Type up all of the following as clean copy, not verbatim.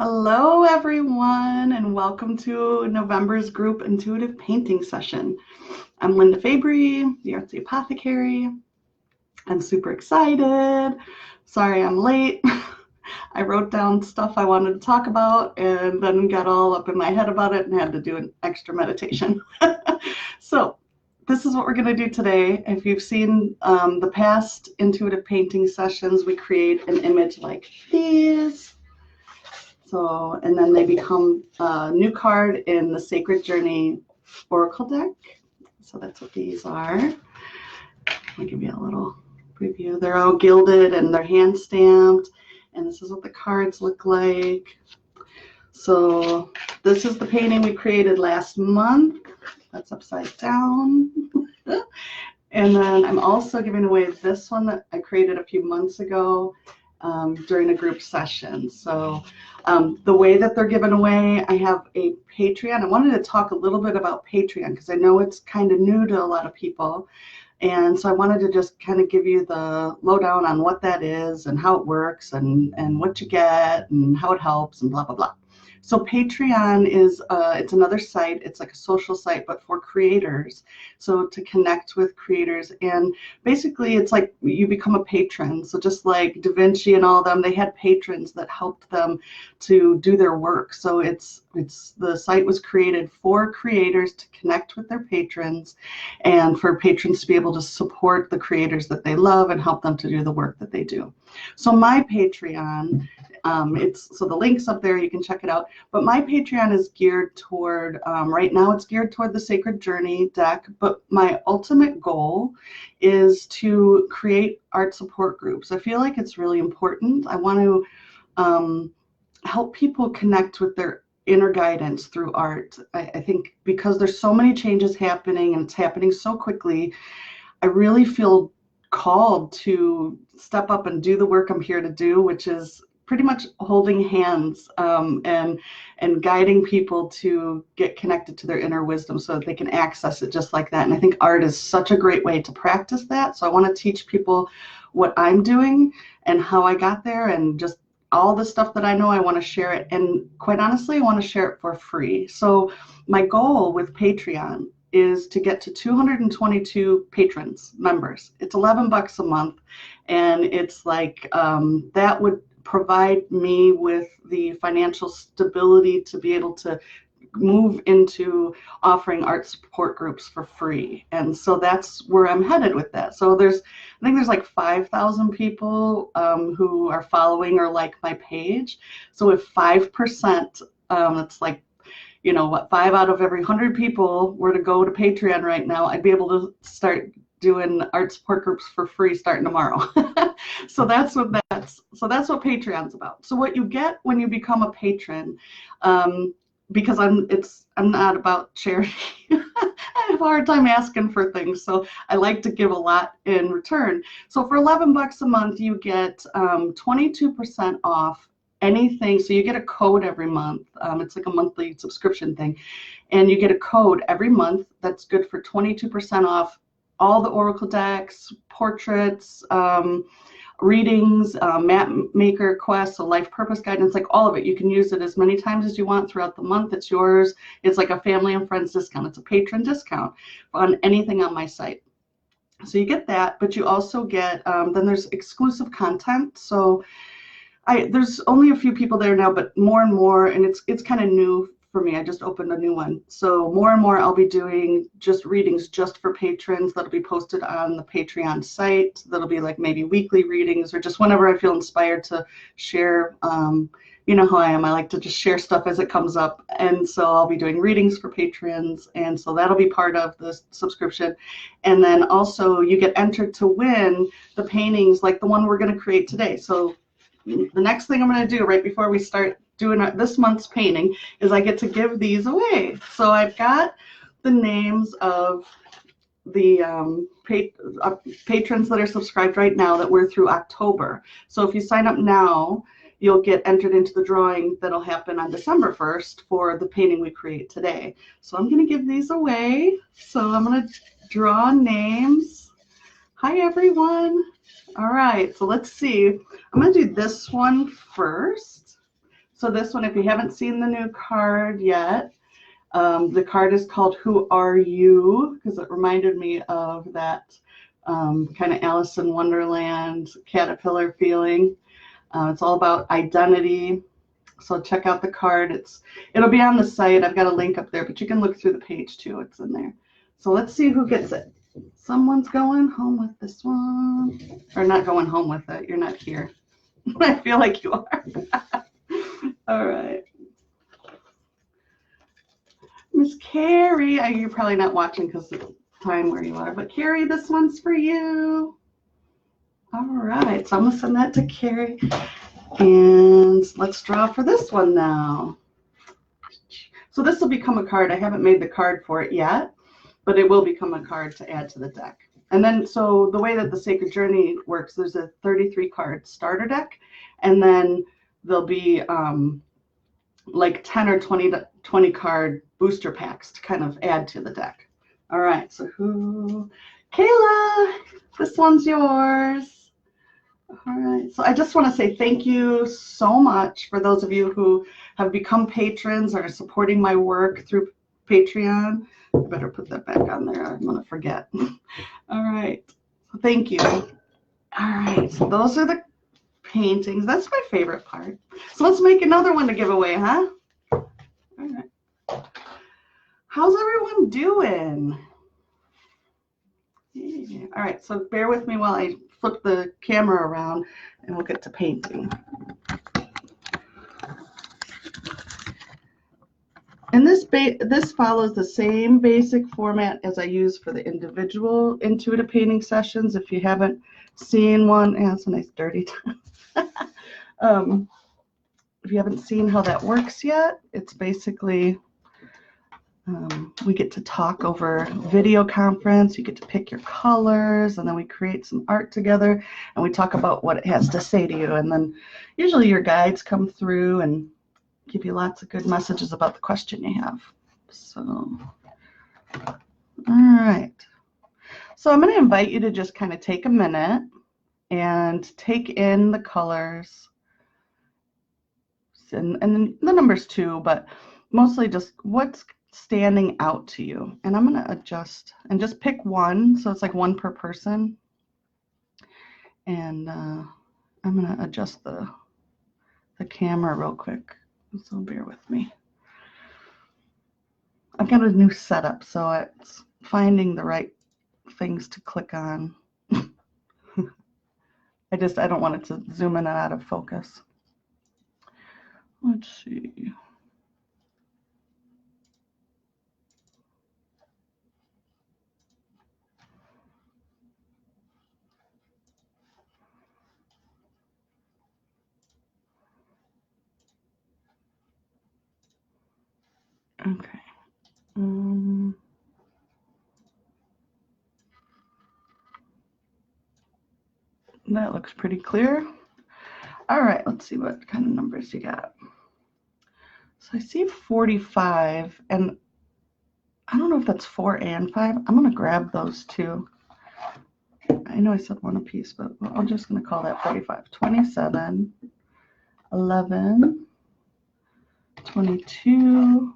Hello, everyone, and welcome to November's group intuitive painting session. I'm Linda Fabry, the Artsy Apothecary. I'm super excited. Sorry I'm late. I wrote down stuff I wanted to talk about and then got all up in my head about it and had to do an extra meditation. So this is what we're going to do today. If you've seen the past intuitive painting sessions, we create an image like these. So, and then they become a new card in the Sacred Journey Oracle deck. So that's what these are. I'll give you a little preview. They're all gilded and they're hand stamped. And this is what the cards look like. So this is the painting we created last month. That's upside down. And then I'm also giving away this one that I created a few months ago during a group session. So the way that they're given away, I have a Patreon. I wanted to talk a little bit about Patreon because I know it's kind of new to a lot of people. And so I wanted to just kind of give you the lowdown on what that is and how it works and what you get and how it helps and blah, blah, blah. So Patreon is, it's another site. It's like a social site, but for creators. So to connect with creators. And basically it's like you become a patron. So just like Da Vinci and all of them, they had patrons that helped them to do their work. So the site was created for creators to connect with their patrons and for patrons to be able to support the creators that they love and help them to do the work that they do. So my Patreon, so the link's up there, you can check it out. But my Patreon is geared toward, right now it's geared toward the Sacred Journey deck, but my ultimate goal is to create art support groups. I feel like it's really important. I want to help people connect with their inner guidance through art. I think because there's so many changes happening and it's happening so quickly, I really feel called to step up and do the work I'm here to do, which is pretty much holding hands and guiding people to get connected to their inner wisdom so that they can access it just like that. And I think art is such a great way to practice that. So I want to teach people what I'm doing and how I got there and just all the stuff that I know. I want to share it. And quite honestly, I want to share it for free. So my goal with Patreon is to get to 222 patrons, members. It's $11 a month. And it's like, that would provide me with the financial stability to be able to move into offering art support groups for free. And so that's where I'm headed with that. So I think there's like 5,000 people who are following or like my page. So if 5%, it's like, you know what, 5 out of every 100 people were to go to Patreon right now, I'd be able to start doing art support groups for free starting tomorrow. So that's what Patreon's about. So what you get when you become a patron, because I'm not about charity. I have a hard time asking for things, so I like to give a lot in return. So for $11 a month, you get 22% off anything. So you get a code every month. It's like a monthly subscription thing, and you get a code every month that's good for 22% off all the oracle decks, portraits, readings, map maker quests, a life purpose guidance, like all of it. You can use it as many times as you want throughout the month. It's yours. It's like a family and friends discount. It's a patron discount on anything on my site. So you get that, but you also get, then there's exclusive content. So there's only a few people there now, but more and more, and it's kind of new for me. I just opened a new one. So more and more I'll be doing just readings just for patrons that'll be posted on the Patreon site. That'll be like maybe weekly readings or just whenever I feel inspired to share. You know how I am. I like to just share stuff as it comes up. And so I'll be doing readings for patrons. And so that'll be part of the subscription. And then also you get entered to win the paintings like the one we're going to create today. So the next thing I'm going to do right before we start doing this month's painting is I get to give these away. So I've got the names of the patrons that are subscribed right now that we're through October. So if you sign up now, you'll get entered into the drawing that'll happen on December 1st for the painting we create today. So I'm going to give these away. So I'm going to draw names. Hi, everyone. All right, so let's see. I'm going to do this one first. So this one, if you haven't seen the new card yet, the card is called Who Are You? Because it reminded me of that kind of Alice in Wonderland caterpillar feeling. It's all about identity. So check out the card. It'll be on the site. I've got a link up there, but you can look through the page too. It's in there. So let's see who gets it. Someone's going home with this one. Or not going home with it. You're not here. I feel like you are. All right. Miss Carrie, you're probably not watching because of the time where you are, but Carrie, this one's for you. All right, so I'm going to send that to Carrie. And let's draw for this one now. So this will become a card. I haven't made the card for it yet, but it will become a card to add to the deck. And then, so the way that the Sacred Journey works, there's a 33 card starter deck, and then there'll be like 10 or 20 card booster packs to kind of add to the deck. All right, so who? Kayla, this one's yours. All right, so I just want to say thank you so much for those of you who have become patrons or are supporting my work through Patreon. I better put that back on there. I'm going to forget. All right, so thank you. All right, so those are the paintings. That's my favorite part. So let's make another one to give away, huh? All right. How's everyone doing? Yeah. All right, so bear with me while I flip the camera around and we'll get to painting. And this follows the same basic format as I use for the individual intuitive painting sessions. If you haven't seen one, yeah, it's a nice dirty time. If you haven't seen how that works yet, it's basically we get to talk over video conference. You get to pick your colors, and then we create some art together, and we talk about what it has to say to you. And then usually your guides come through and give you lots of good messages about the question you have. So, all right. So I'm going to invite you to just kind of take a minute and take in the colors and the numbers too, but mostly just what's standing out to you. And I'm going to adjust and just pick one, so it's like one per person. And I'm going to adjust the camera real quick, so bear with me. I've got a new setup, so it's finding the right things to click on. I don't want it to zoom in and out of focus. Let's see. Okay. That looks pretty clear. All right, let's see what kind of numbers you got. So I see 45, and I don't know if that's 4 and 5. I'm going to grab those two. I know I said one apiece, but I'm just going to call that 45. 27, 11, 22,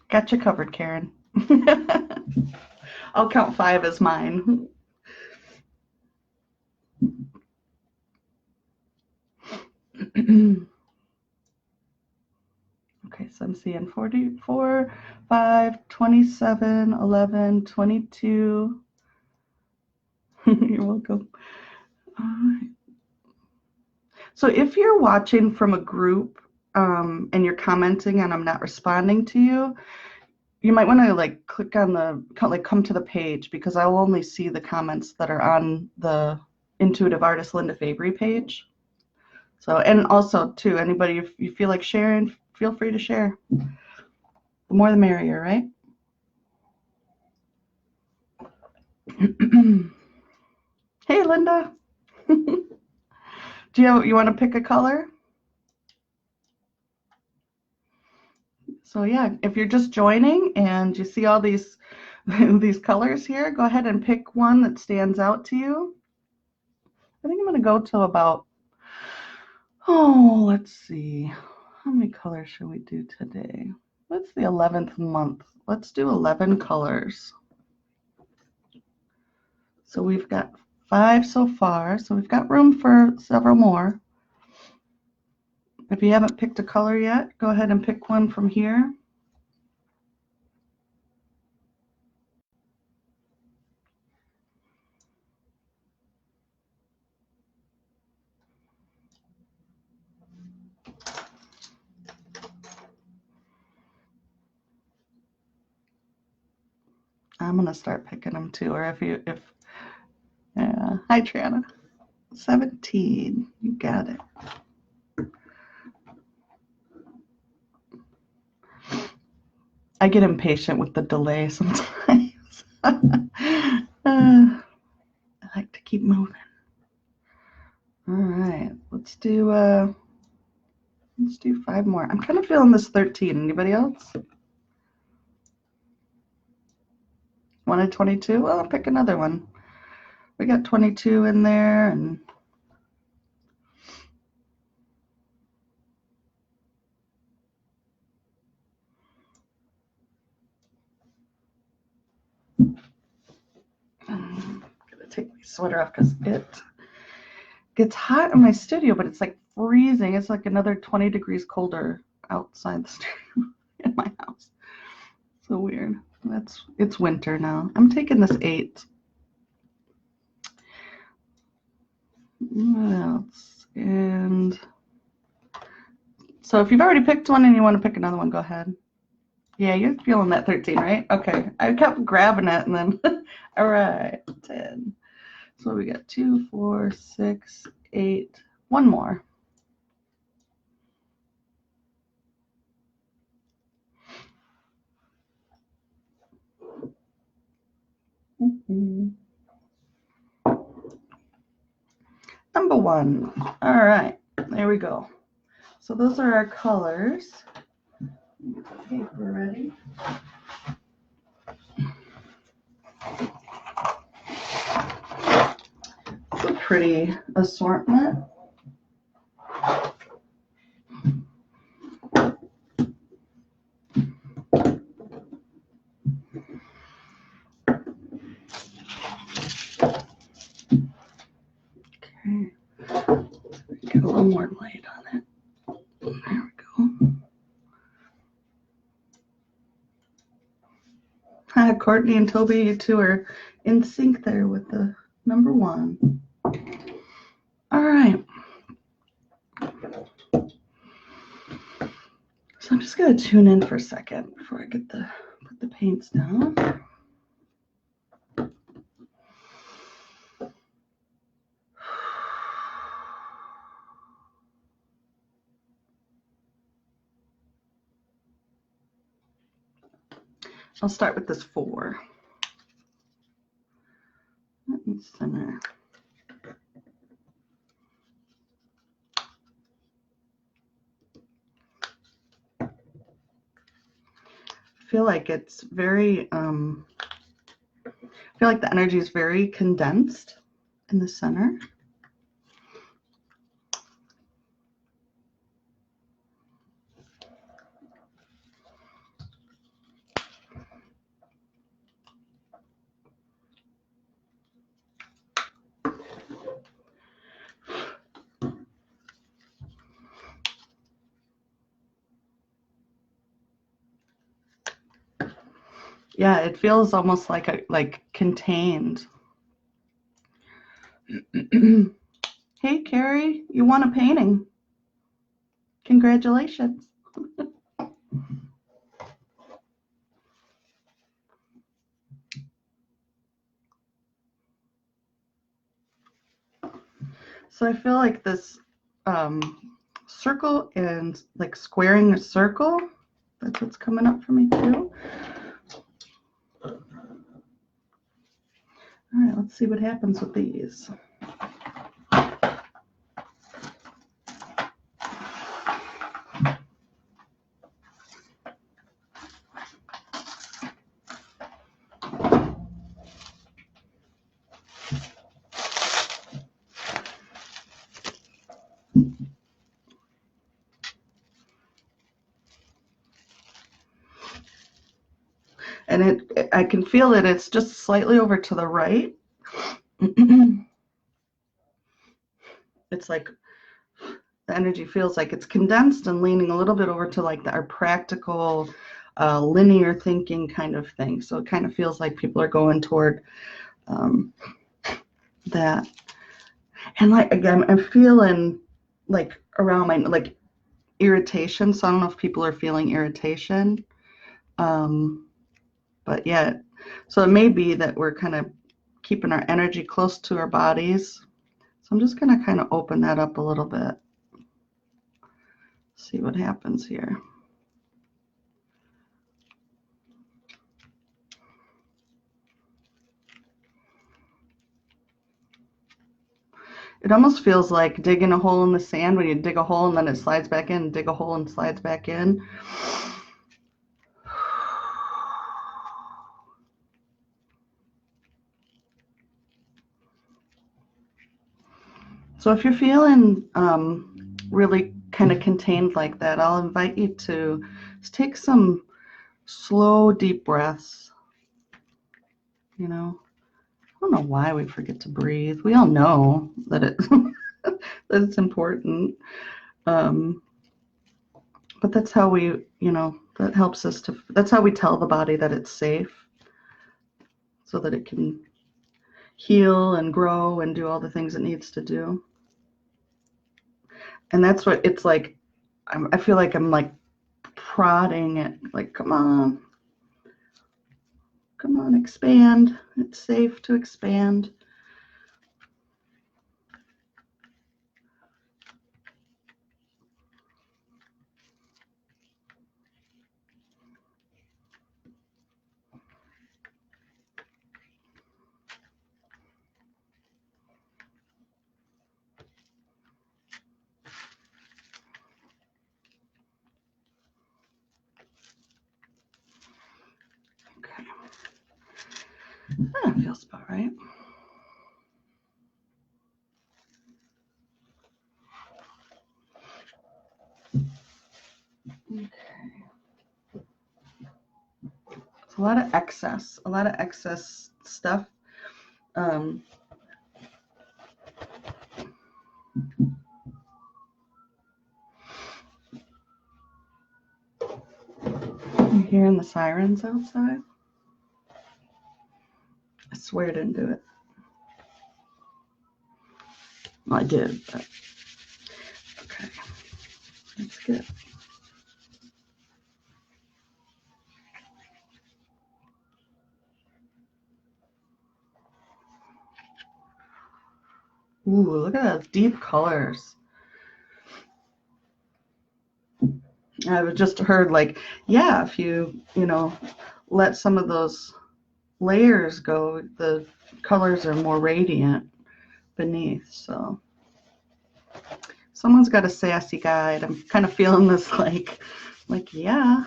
got you covered, Karen. I'll count 5 as mine. Okay, so I'm seeing 44, 5, 27, 11, 22. You're welcome. All right. So if you're watching from a group and you're commenting and I'm not responding to you, you might want to like click on come to the page, because I will only see the comments that are on the Intuitive Artist Linda Fabry page. So, and also too, anybody, if you feel like sharing, feel free to share. The more the merrier, right? Hey, Linda. Do you want to pick a color? So yeah, if you're just joining and you see all these these colors here. Go ahead and pick one that stands out to you. I think I'm going to go till about, let's see. How many colors should we do today? What's the 11th month? Let's do 11 colors. So we've got 5 so far, so we've got room for several more. If you haven't picked a color yet, go ahead and pick one from here. I'm going to start picking them too, or yeah. Hi, Triana. 17, you got it. I get impatient with the delay sometimes. I like to keep moving. All right, let's do 5 more. I'm kind of feeling this 13. Anybody else? Wanted 22? Well, I'll pick another one. We got 22 in there, and I'm gonna take my sweater off because it gets hot in my studio, but it's like freezing. It's like another 20 degrees colder outside the studio in my house. So weird. It's winter now. I'm taking this 8. What else? And so if you've already picked one and you want to pick another one, go ahead. Yeah, you're feeling that 13, right? Okay. I kept grabbing it and then, all right, 10. So we got 2, 4, 6, 8. One more. Number 1. All right, there we go. So those are our colors. Get the paper ready. It's a pretty assortment. Okay, get a little more light on it. There we go. Hi, Courtney and Toby, you two are in sync there with the number 1. All right. So I'm just going to tune in for a second before I put the paints down. I'll start with this 4. Let me center. I feel like it's very, I feel like the energy is very condensed in the center. Yeah, it feels almost like contained. Hey, Carrie, you won a painting. Congratulations. So I feel like this circle and like squaring a circle, that's what's coming up for me too. All right, let's see what happens with these. And I can feel that it's just slightly over to the right. It's like the energy feels like it's condensed and leaning a little bit over to like our practical, linear thinking kind of thing. So it kind of feels like people are going toward that. And like, again, I'm feeling like around my, like irritation. So I don't know if people are feeling irritation. But yeah, so it may be that we're kind of keeping our energy close to our bodies. So I'm just going to kind of open that up a little bit. See what happens here. It almost feels like digging a hole in the sand when you dig a hole and then it slides back in, dig a hole and slides back in. So if you're feeling really kind of contained like that, I'll invite you to take some slow, deep breaths. You know, I don't know why we forget to breathe. We all know that that it's important. But that's how we, that helps us to, that's how we tell the body that it's safe so that it can heal and grow and do all the things it needs to do. And that's what it's like. I feel like I'm like prodding it, like, come on, expand. It's safe to expand. Okay. That feels about right. Okay. It's a lot of excess stuff. You hearing the sirens outside? I swear I didn't do it. Well, I did, but okay. That's good. Ooh, look at those deep colors. I've just heard like, yeah, if you let some of those layers go, the colors are more radiant beneath. So someone's got a sassy guide. I'm kind of feeling this like yeah.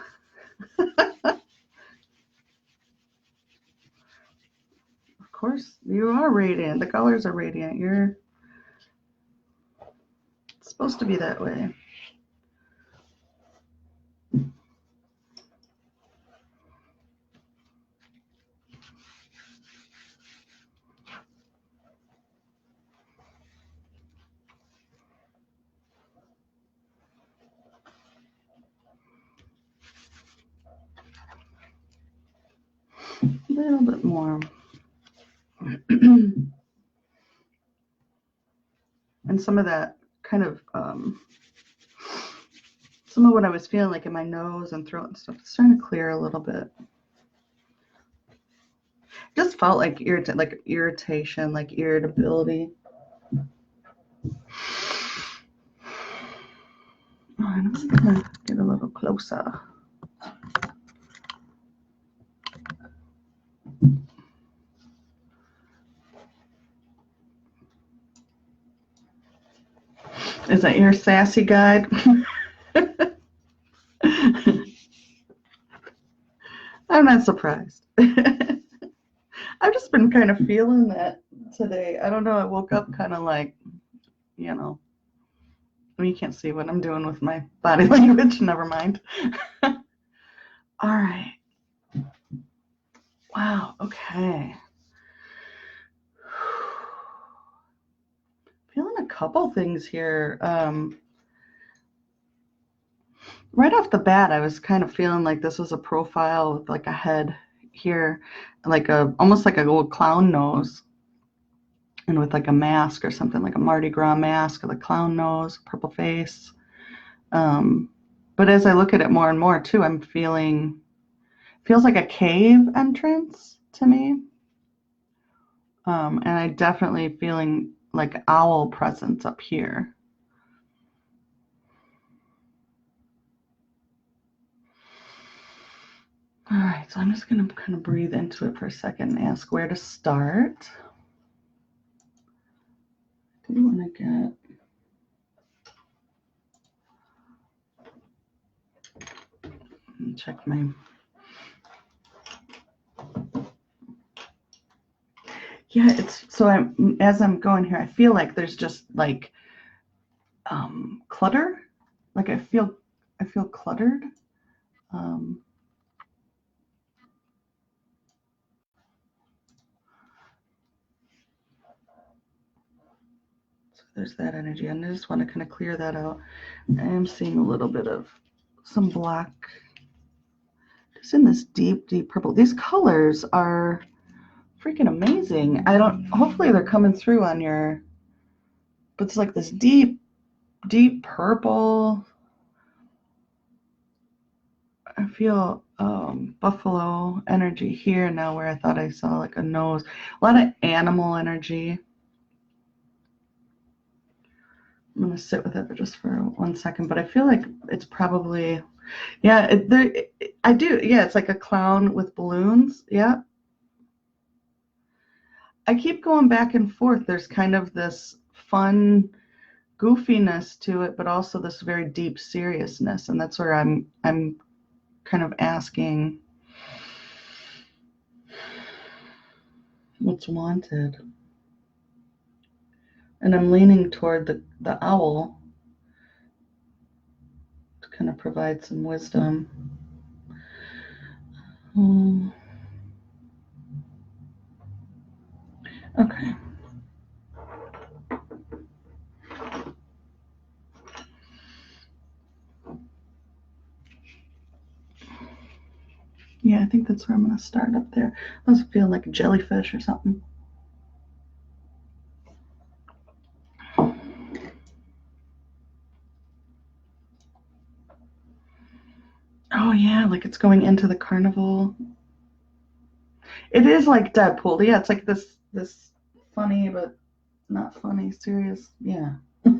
Of course, you are radiant. The colors are radiant. It's supposed to be that way. A little bit more. And some of that kind of some of what I was feeling like in my nose and throat and stuff, it's starting to clear a little bit. Just felt like irritation, like irritability. All right, I'm gonna get a little closer. Is that your sassy guide? I'm not surprised. I've just been kind of feeling that today. I don't know. I woke up kind of like, I mean, you can't see what I'm doing with my body language. Never mind. All right. Wow, okay. Feeling a couple things here. Right off the bat, I was kind of feeling like this was a profile with like a head here, like a almost like a little clown nose, and with like a mask or something, like a Mardi Gras mask with a clown nose, purple face. Um, but as I look at it more and more too, I'm feels like a cave entrance to me. And I definitely feeling like owl presence up here. All right, so I'm just going to kind of breathe into it for a second and ask where to start. I do want to check my. Yeah, it's so as I'm going here, I feel like there's just like clutter. Like I feel cluttered. Um, so there's that energy, and I just want to kind of clear that out. I am seeing a little bit of some black, just in this deep, deep purple. These colors are freaking amazing. Hopefully they're coming through on your, but it's like this deep, deep purple. I feel buffalo energy here now where I thought I saw like a nose. A lot of animal energy. I'm going to sit with it just for 1 second, but I feel like it's probably, yeah, I do. Yeah, it's like a clown with balloons. Yeah. I keep going back and forth. There's kind of this fun goofiness to it, but also this very deep seriousness. And that's where I'm kind of asking what's wanted. And I'm leaning toward the owl to kind of provide some wisdom. Okay. Yeah, I think that's where I'm going to start up there. I was feeling like a jellyfish or something. Oh yeah, like it's going into the carnival. It is like Deadpool. Yeah, it's like this funny but not funny, serious. Yeah. All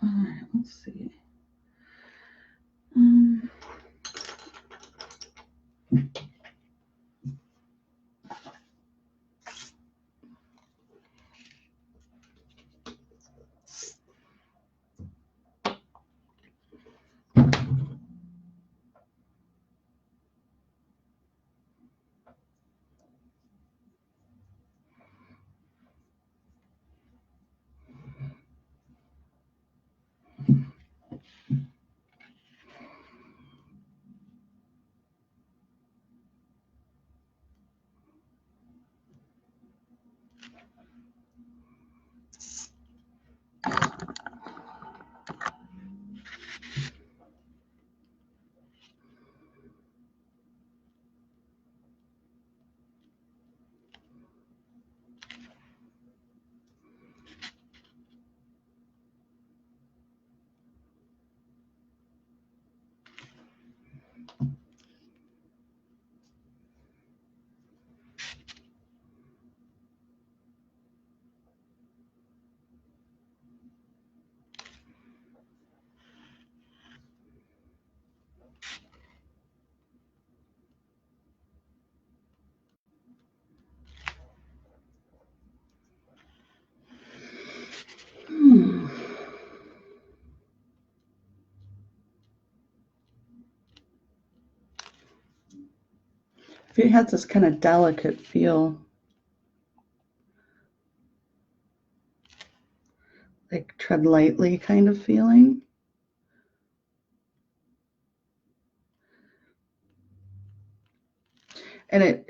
right, let's see. It has this kind of delicate feel, like tread lightly kind of feeling. And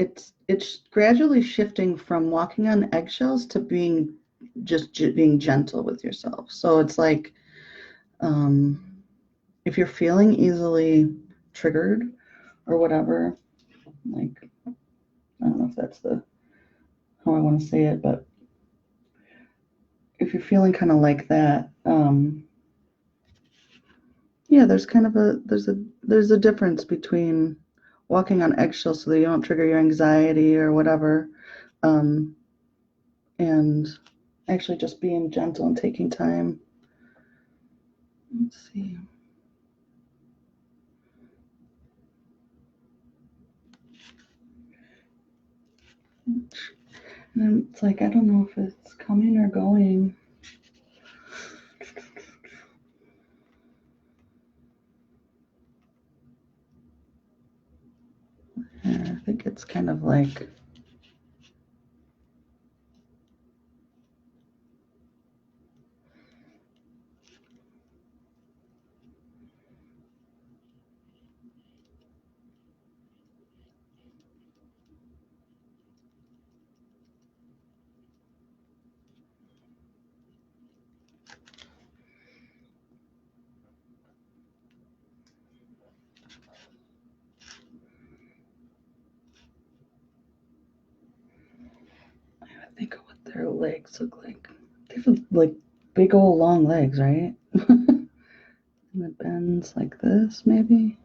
it's gradually shifting from walking on eggshells to being being gentle with yourself. So it's like if you're feeling easily triggered or whatever, like I don't know if that's the how I want to say it, but if you're feeling kind of like that, yeah, there's kind of there's a difference between walking on eggshells so that you don't trigger your anxiety or whatever, um, and actually just being gentle and taking time. Let's see. And it's like, I don't know if it's coming or going. Yeah, I think it's kind of like, I think of what their legs look like. They have like big old long legs, right? And it bends like this, maybe.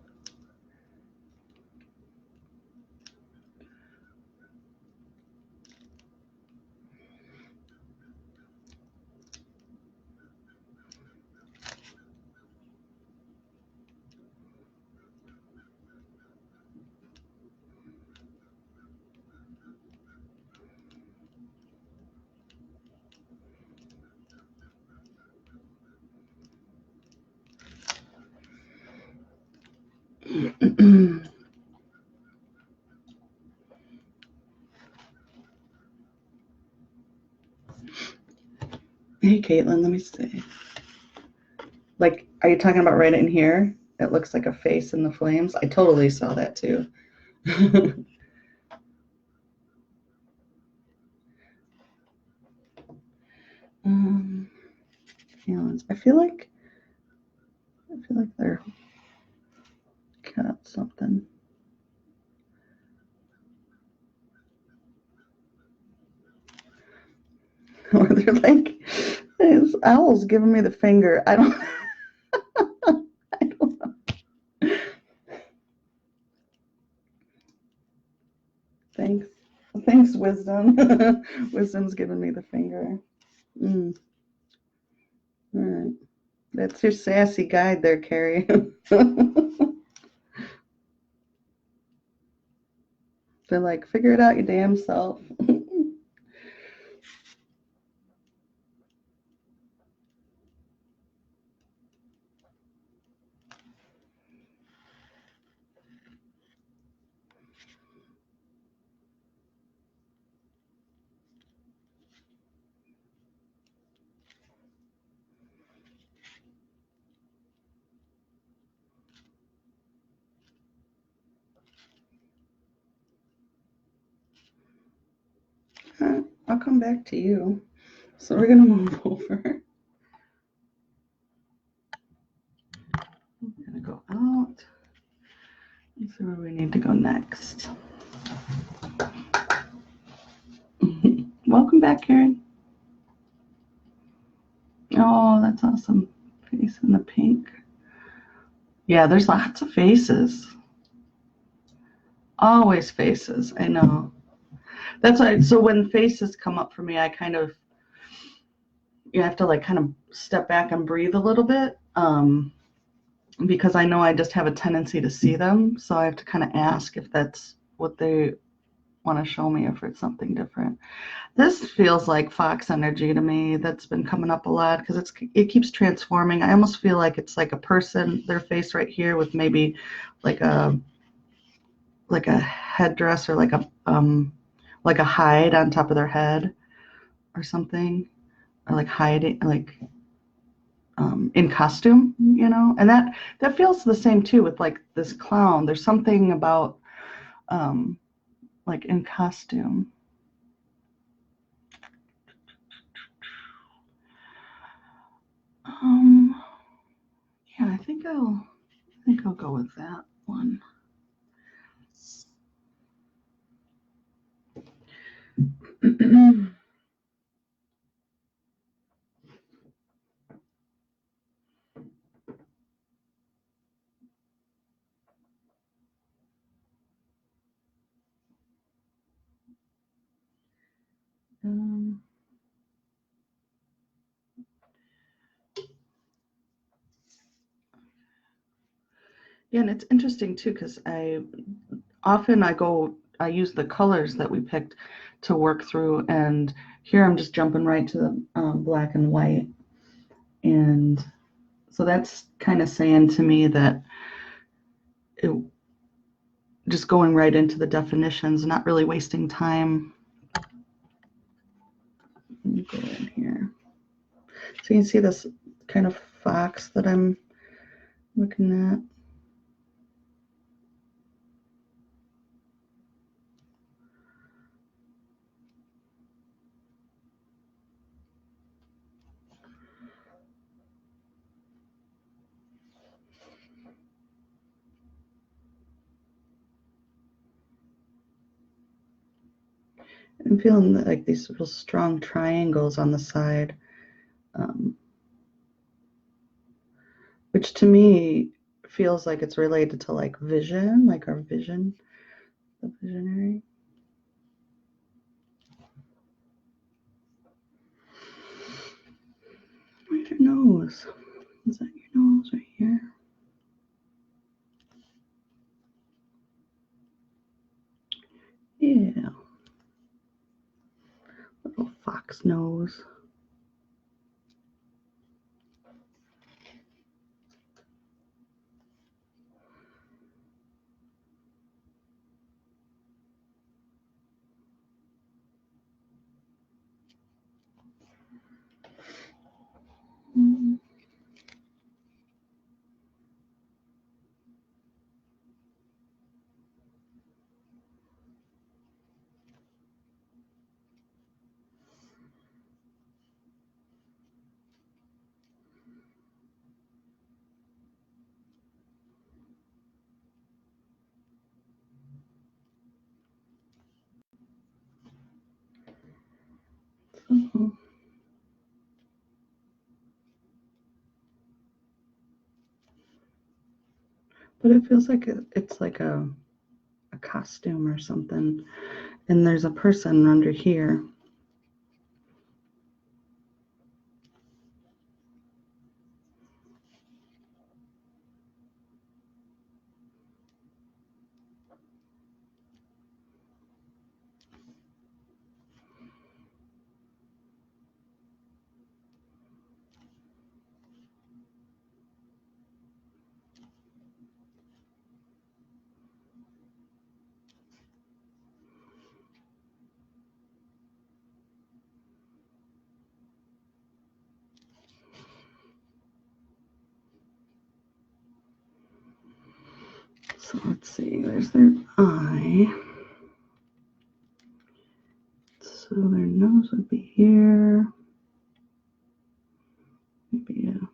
Hey, Caitlin, let me see. Like, are you talking about right in here? It looks like a face in the flames. I totally saw that too. Feelings. I feel like they're got something. Or they're like, this owl's giving me the finger. I don't know. Thanks. Thanks, wisdom. Wisdom's giving me the finger. Mm. All right. That's your sassy guide there, Carrie. They're like, figure it out, you damn self. I'll come back to you. So we're gonna move over. We're gonna go out. Let's see where we need to go next. Welcome back, Karen. Oh, that's awesome. Face in the pink. Yeah, there's lots of faces. Always faces. I know. That's why. So when faces come up for me, I kind of you have to like kind of step back and breathe a little bit, because I know I just have a tendency to see them. So I have to kind of ask if that's what they want to show me, if it's something different. This feels like fox energy to me. That's been coming up a lot because it keeps transforming. I almost feel like it's like a person, their face right here with maybe like a headdress or like a hide on top of their head or something, or like hiding like in costume, and that feels the same too with like this clown. There's something about like in costume. Yeah, I think I'll go with that one. Yeah, and it's interesting too, because I use the colors that we picked to work through, and here I'm just jumping right to the black and white. And so that's kind of saying to me that just going right into the definitions, not really wasting time. Let me go in here. So you can see this kind of fox that I'm looking at. I'm feeling like these real strong triangles on the side, which to me feels like it's related to like vision, like our vision, the visionary. Where's your nose? Is that your nose right here? Yeah. Little fox nose. But it feels like it's like a costume or something. And there's a person under here. So let's see, there's their eye. So their nose would be here. Maybe it's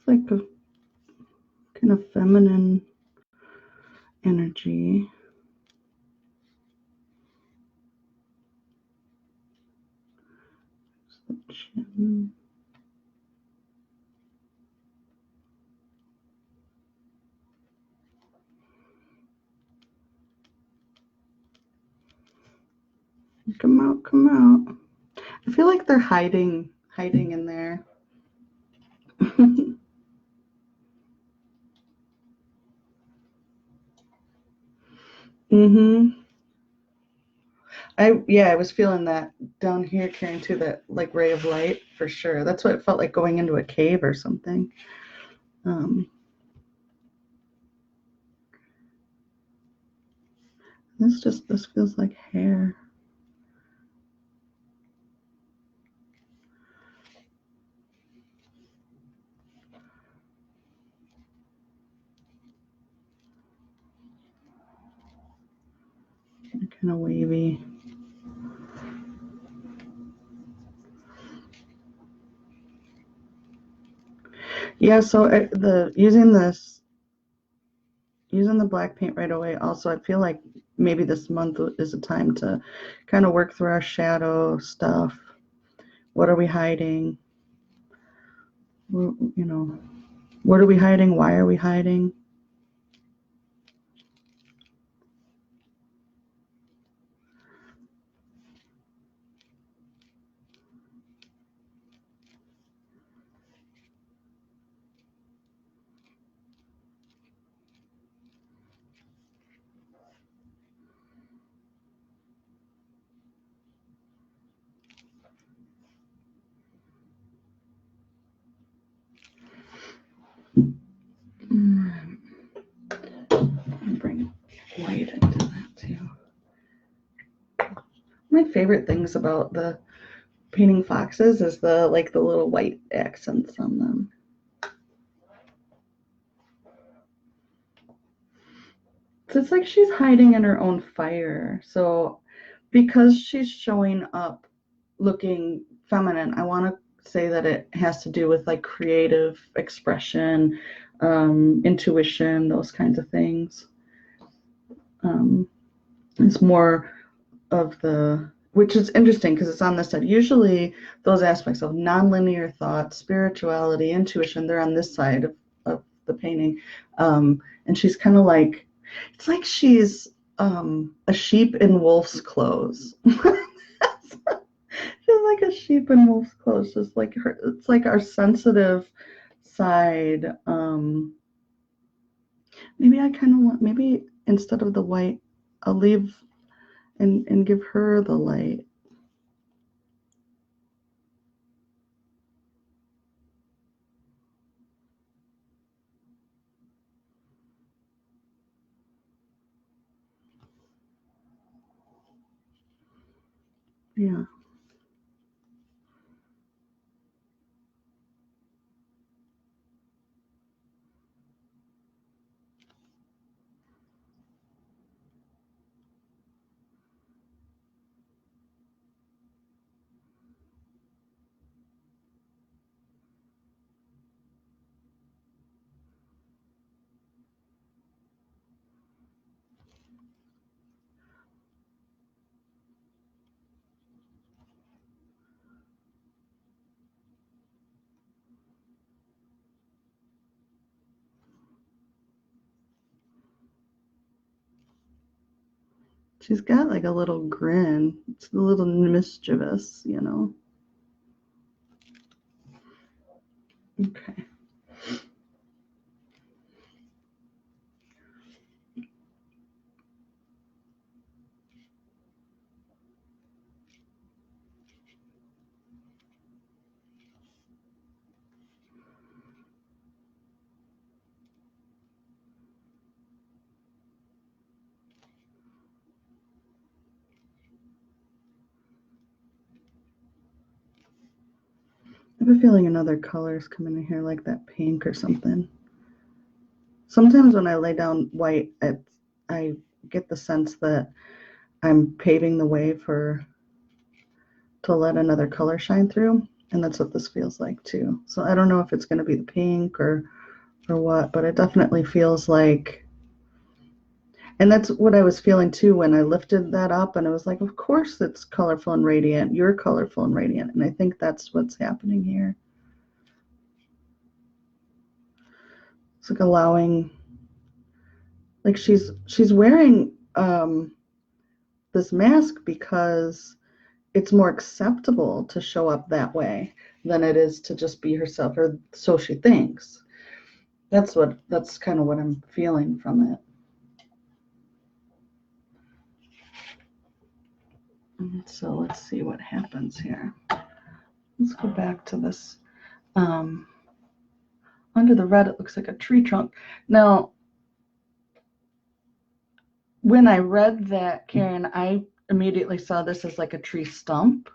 like a kind of feminine energy. The chin. Come out, come out. I feel like they're hiding in there. Mm-hmm. I was feeling that down here carrying to that like ray of light for sure. That's what it felt like, going into a cave or something. Um, this feels like hair. Kind of wavy. Yeah, so using the black paint right away, also I feel like maybe this month is a time to kind of work through our shadow stuff. What are we hiding? You know, what are we hiding? Why are we hiding? Bring white into that too. My favorite things about the painting foxes is the little white accents on them. So it's like she's hiding in her own fire. So because she's showing up looking feminine, I want to say that it has to do with like creative expression, intuition, those kinds of things. It's more of the, which is interesting because it's on this side. Usually those aspects of nonlinear thought, spirituality, intuition, they're on this side of the painting. And she's kind of like, it's like she's a sheep in wolf's clothes. She's like a sheep in wolf's clothes, just like her. It's like our sensitive side. Maybe I kind of want, maybe instead of the white, I'll leave and give her the light. Yeah. She's got like a little grin. It's a little mischievous, you know. Okay. I have a feeling another color's coming in here, like that pink or something. Sometimes when I lay down white, I get the sense that I'm paving the way to let another color shine through, and that's what this feels like too. So I don't know if it's going to be the pink or what, but it definitely feels like, and that's what I was feeling too when I lifted that up, and I was like, of course it's colorful and radiant. You're colorful and radiant, and I think that's what's happening here. It's like allowing, like she's wearing this mask because it's more acceptable to show up that way than it is to just be herself, or so she thinks. That's kind of what I'm feeling from it. So let's see what happens here. Let's go back to this. Under the red, it looks like a tree trunk. Now, when I read that, Karen, I immediately saw this as like a tree stump.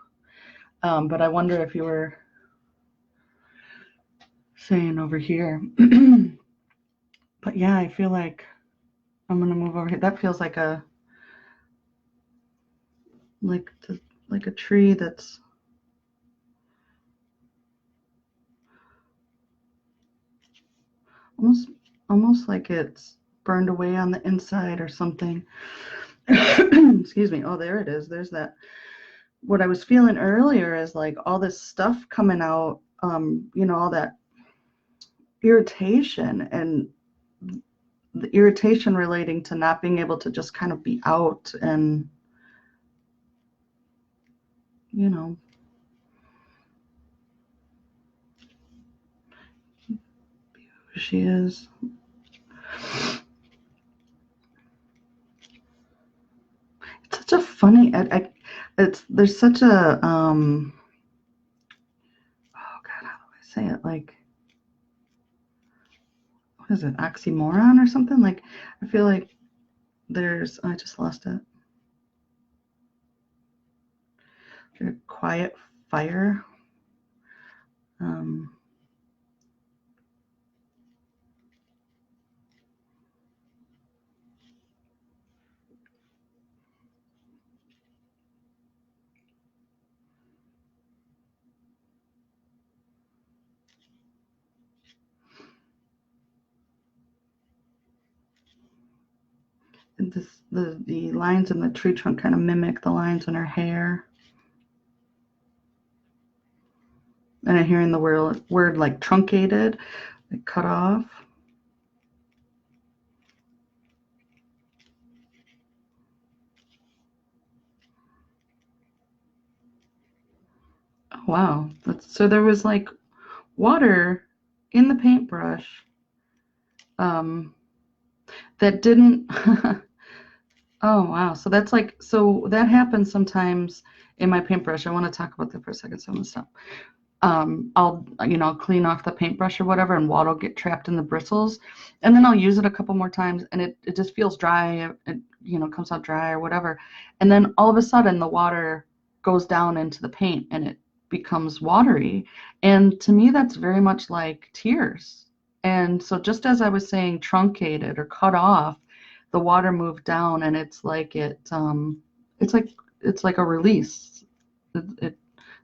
But I wonder if you were saying over here. But yeah, I feel like I'm going to move over here. That feels like a tree that's almost like it's burned away on the inside or something. Excuse me. Oh, there it is. There's that. What I was feeling earlier is like all this stuff coming out, all that irritation, and the irritation relating to not being able to just kind of be out and, here she is. It's such a funny, there's such a, oh God, how do I say it? Like, what is it, oxymoron or something? Like, I feel like I just lost it. There's quiet fire. The lines in the tree trunk kind of mimic the lines in her hair. And I'm hearing the word like truncated, like cut off. Oh, wow. So there was like water in the paintbrush that didn't. Oh, wow. So that happens sometimes in my paintbrush. I want to talk about that for a second, so I'm going to stop. I'll clean off the paintbrush or whatever, and water will get trapped in the bristles, and then I'll use it a couple more times, and it just feels dry. It comes out dry or whatever, and then all of a sudden the water goes down into the paint and it becomes watery. And to me, that's very much like tears. And so just as I was saying truncated or cut off, the water moved down, and it's like it's like a release.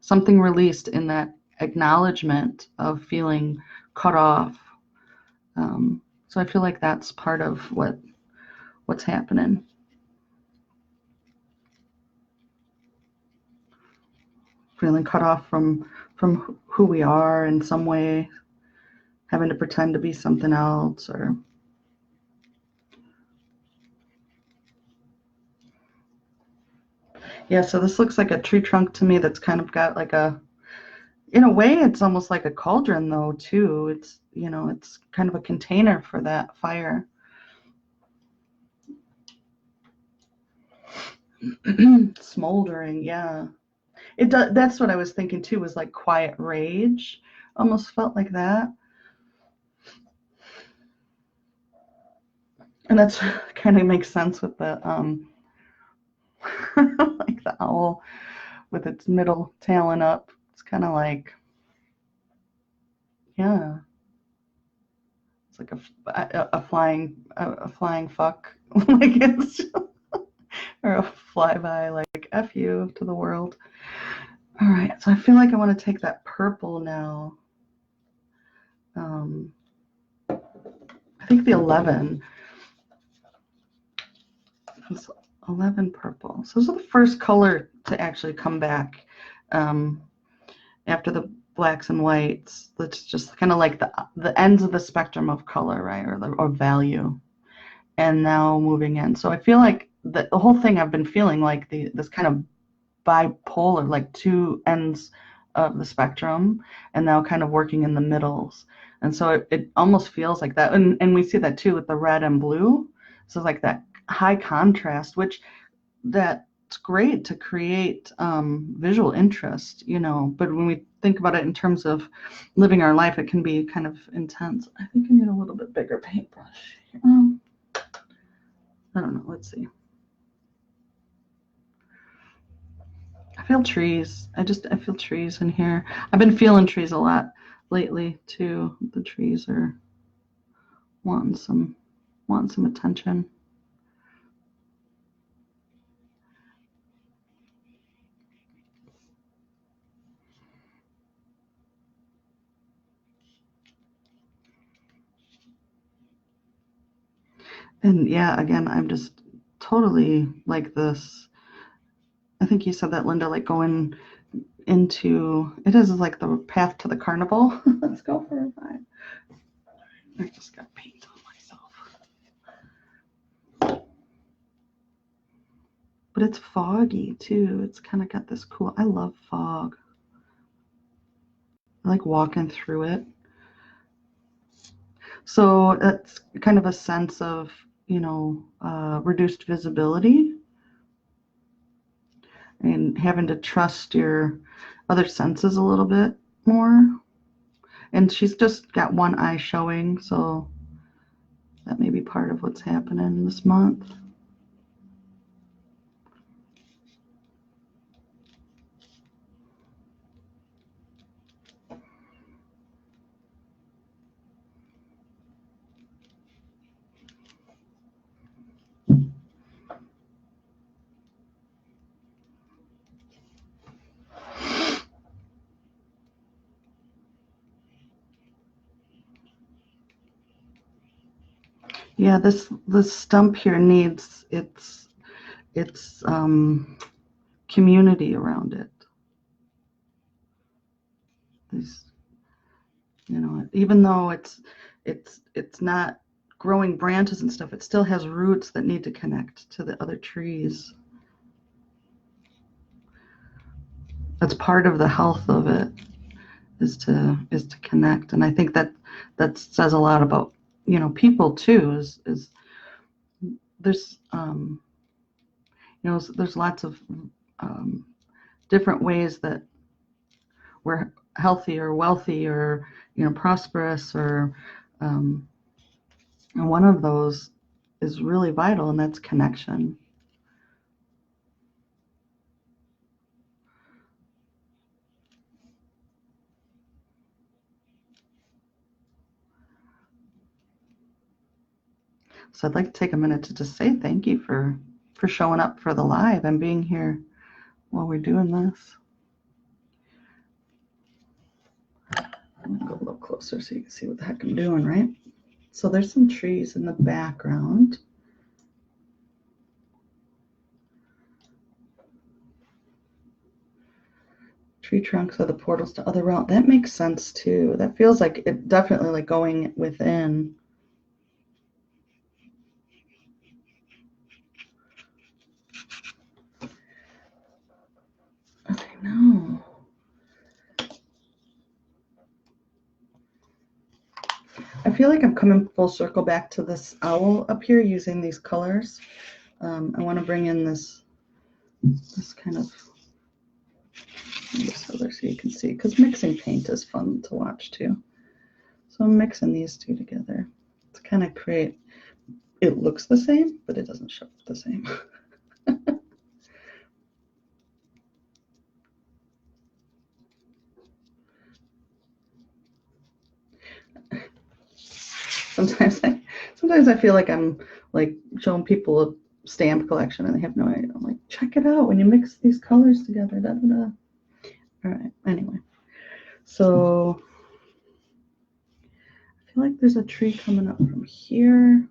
Something released in that acknowledgement of feeling cut off. So I feel like that's part of what's happening. Feeling cut off from who we are in some way, having to pretend to be something else, or yeah. So this looks like a tree trunk to me that's kind of got like in a way, it's almost like a cauldron though too. It's it's kind of a container for that fire. Smoldering, yeah. It does. That's what I was thinking too, was like quiet rage. Almost felt like that. And that's kind of makes sense with the like the owl with its middle talon up. It's kind of like, yeah, it's like a flying fuck, like it's or a flyby, like F you to the world. All right, so I feel like I want to take that purple now. I think the 11. It's 11 purple. So this is the first color to actually come back after the blacks and whites. That's just kind of like the ends of the spectrum of color, right, or value. And now moving in. So I feel like the whole thing I've been feeling like this kind of bipolar, like two ends of the spectrum, and now kind of working in the middles. And so it almost feels like that. And we see that too with the red and blue. So it's like that high contrast, which that it's great to create visual interest, you know, but when we think about it in terms of living our life, it can be kind of intense. I think I need a little bit bigger paintbrush. I don't know. Let's see. I feel trees. I feel trees in here. I've been feeling trees a lot lately too. The trees are wanting some attention. And yeah, again, I'm just totally like this. I think you said that, Linda, like going into, it is like the path to the carnival. Let's go for a ride. I just got paint on myself. But it's foggy too. It's kind of got this cool, I love fog. I like walking through it. So that's kind of a sense of, you know, reduced visibility and having to trust your other senses a little bit more. And she's just got one eye showing, so that may be part of what's happening this month. Yeah, this stump here needs its community around it. These, you know, even though it's not growing branches and stuff, it still has roots that need to connect to the other trees. That's part of the health of it, is to connect. And I think that says a lot about, you know, people too, is there's you know, there's lots of different ways that we're healthy or wealthy or, you know, prosperous, or and one of those is really vital, and that's connection. So I'd like to take a minute to just say thank you for showing up for the live and being here while we're doing this. I'm gonna go a little closer so you can see what the heck I'm doing, right? So there's some trees in the background. Tree trunks are the portals to other realms. That makes sense too. That feels like it, definitely like going within. I know. I feel like I'm coming full circle back to this owl up here using these colors. I want to bring in this kind of this color so you can see, because mixing paint is fun to watch too. So I'm mixing these two together to kind of create, it looks the same, but it doesn't show up the same. Sometimes I feel like I'm like showing people a stamp collection and they have no idea. I'm like, check it out when you mix these colors together. Da, da, da. All right. Anyway, so I feel like there's a tree coming up from here.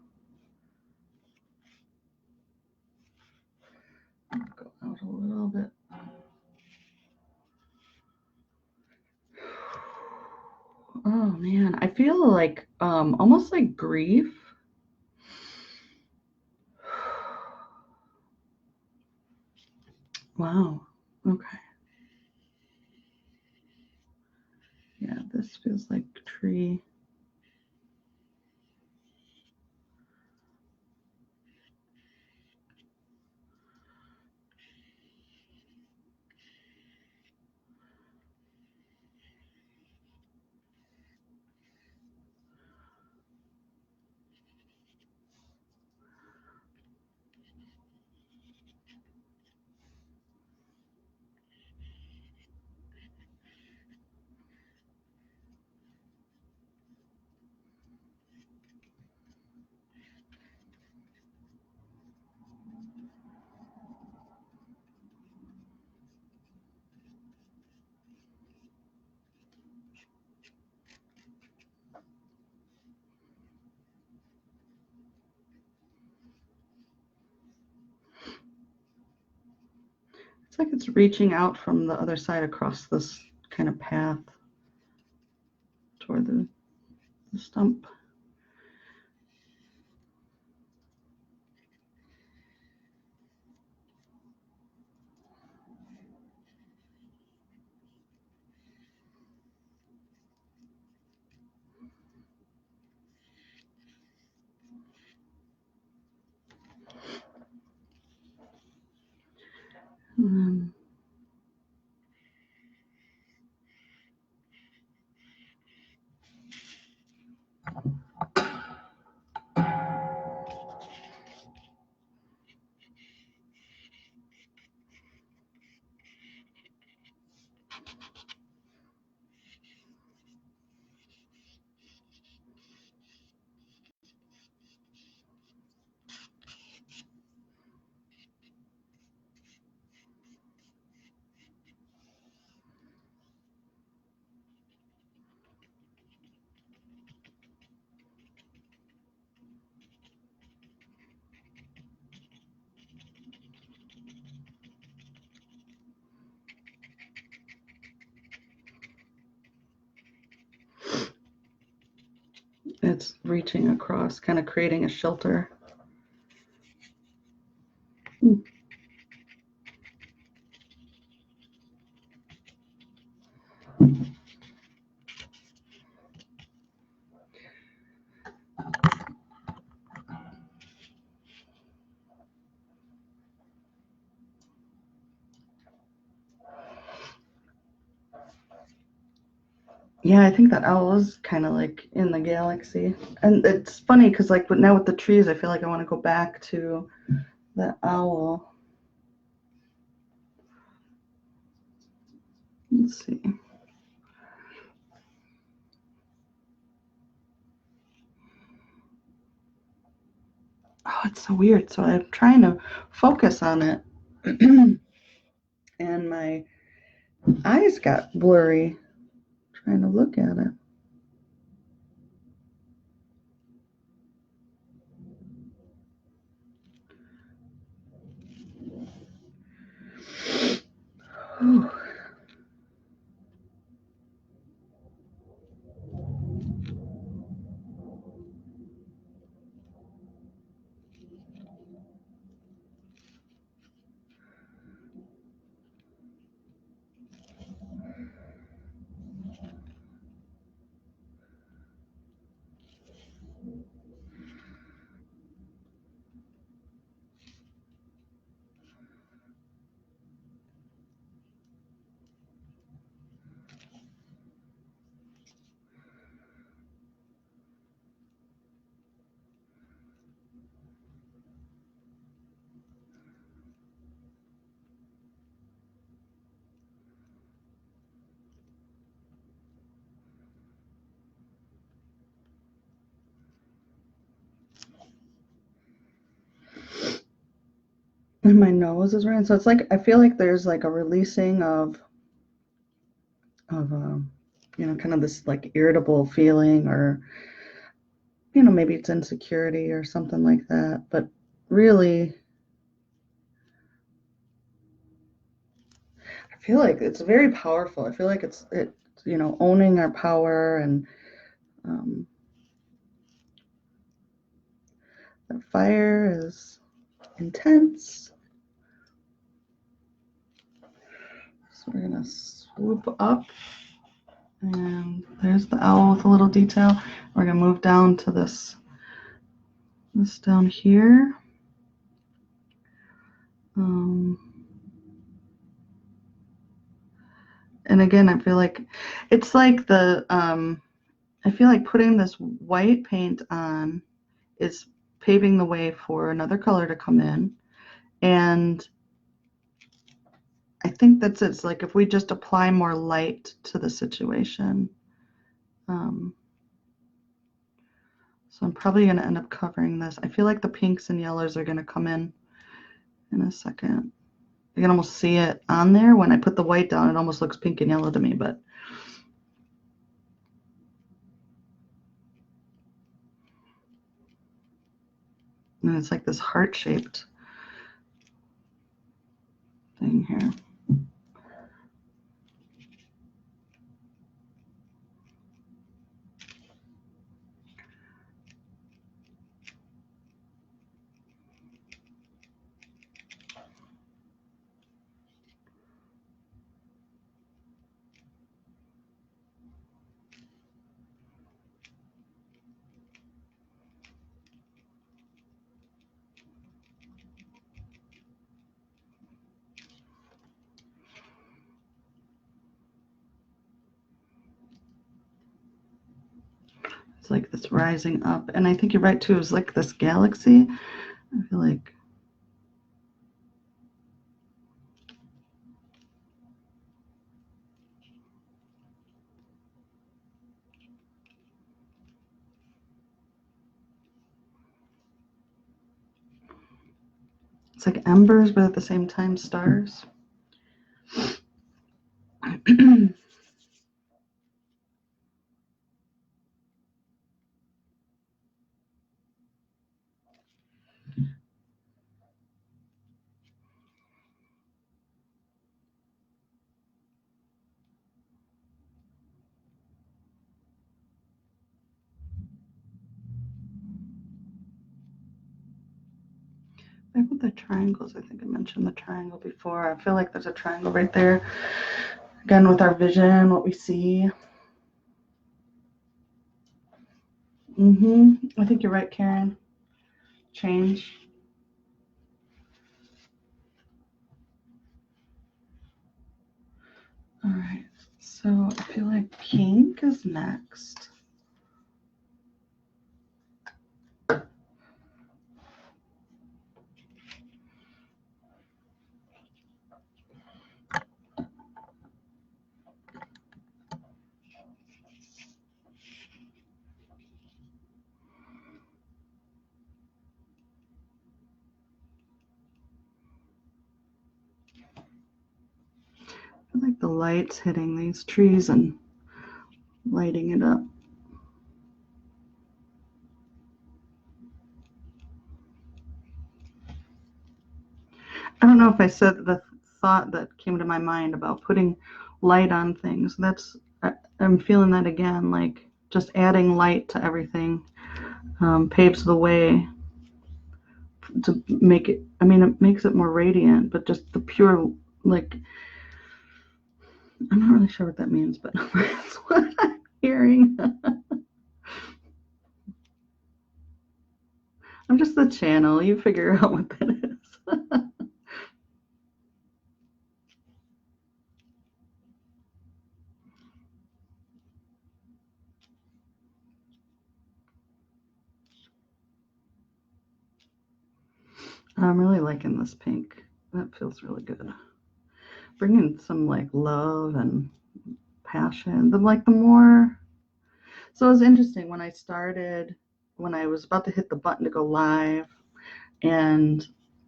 I'll go out a little bit. Oh man, I feel like almost like grief. Wow. Okay. Yeah, this feels like tree. Looks like it's reaching out from the other side across this kind of path toward the stump. It's reaching across, kind of creating a shelter. Yeah, I think that owl is kind of like in the galaxy. And it's funny because like now with the trees, I feel like I want to go back to the owl. Let's see. Oh, it's so weird. So I'm trying to focus on it. And my eyes got blurry trying to look at it. Ooh. And my nose is running. So it's like I feel like there's like a releasing of you know, kind of this like irritable feeling, or you know, maybe it's insecurity or something like that. But really, I feel like it's very powerful. I feel like it's you know, owning our power, and the fire is intense. So we're gonna swoop up, and there's the owl with a little detail. We're gonna move down to this down here. And again, I feel like it's like the I feel like putting this white paint on is paving the way for another color to come in. And I think that's it. It's like if we just apply more light to the situation. So I'm probably going to end up covering this. I feel like the pinks and yellows are going to come in a second. You can almost see it on there. When I put the white down, it almost looks pink and yellow to me, but and it's like this heart-shaped thing here. It's like this rising up. And I think you're right too. It's like this galaxy. I feel like it's like embers, but at the same time stars. I put the triangles. I think I mentioned the triangle before. I feel like there's a triangle right there. Again, with our vision, what we see. I think you're right, Karen. Change. All right. So I feel like pink is next. I feel like the light's hitting these trees and lighting it up. I don't know if I said the thought that came to my mind about putting light on things. I'm feeling that again, like just adding light to everything paves the way to make it, I mean, it makes it more radiant, but just the pure, like, I'm not really sure what that means, but that's what I'm hearing. I'm just the channel. You figure out what that is. I'm really liking this pink. That feels really good. Bringing some like love and passion. The more. So it was interesting when I was about to hit the button to go live, and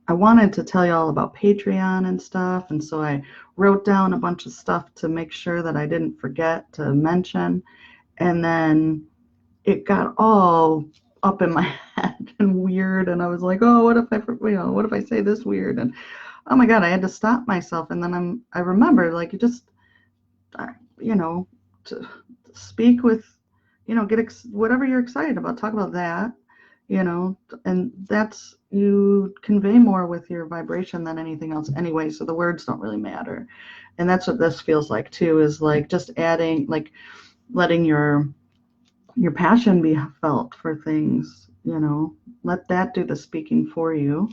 I wanted to tell you all about Patreon and stuff. And so I wrote down a bunch of stuff to make sure that I didn't forget to mention. And then it got all up in my head and weird. And I was like, oh, what if I say this weird? And oh my God, I had to stop myself. And then I remembered, like, to speak with, whatever you're excited about, talk about that, and that's, you convey more with your vibration than anything else anyway. So the words don't really matter. And that's what this feels like too, is like just adding, like letting your passion be felt for things, let that do the speaking for you.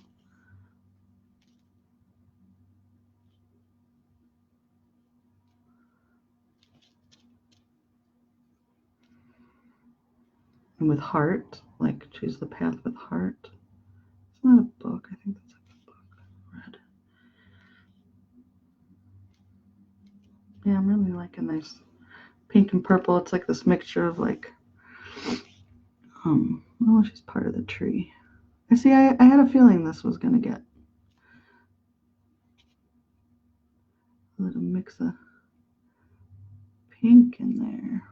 And with heart, like choose the path with heart. It's not a book. I think that's like a book I read. Yeah, I'm really liking this pink and purple. It's like this mixture of like, oh, she's part of the tree. I had a feeling this was going to get a little mix of pink in there.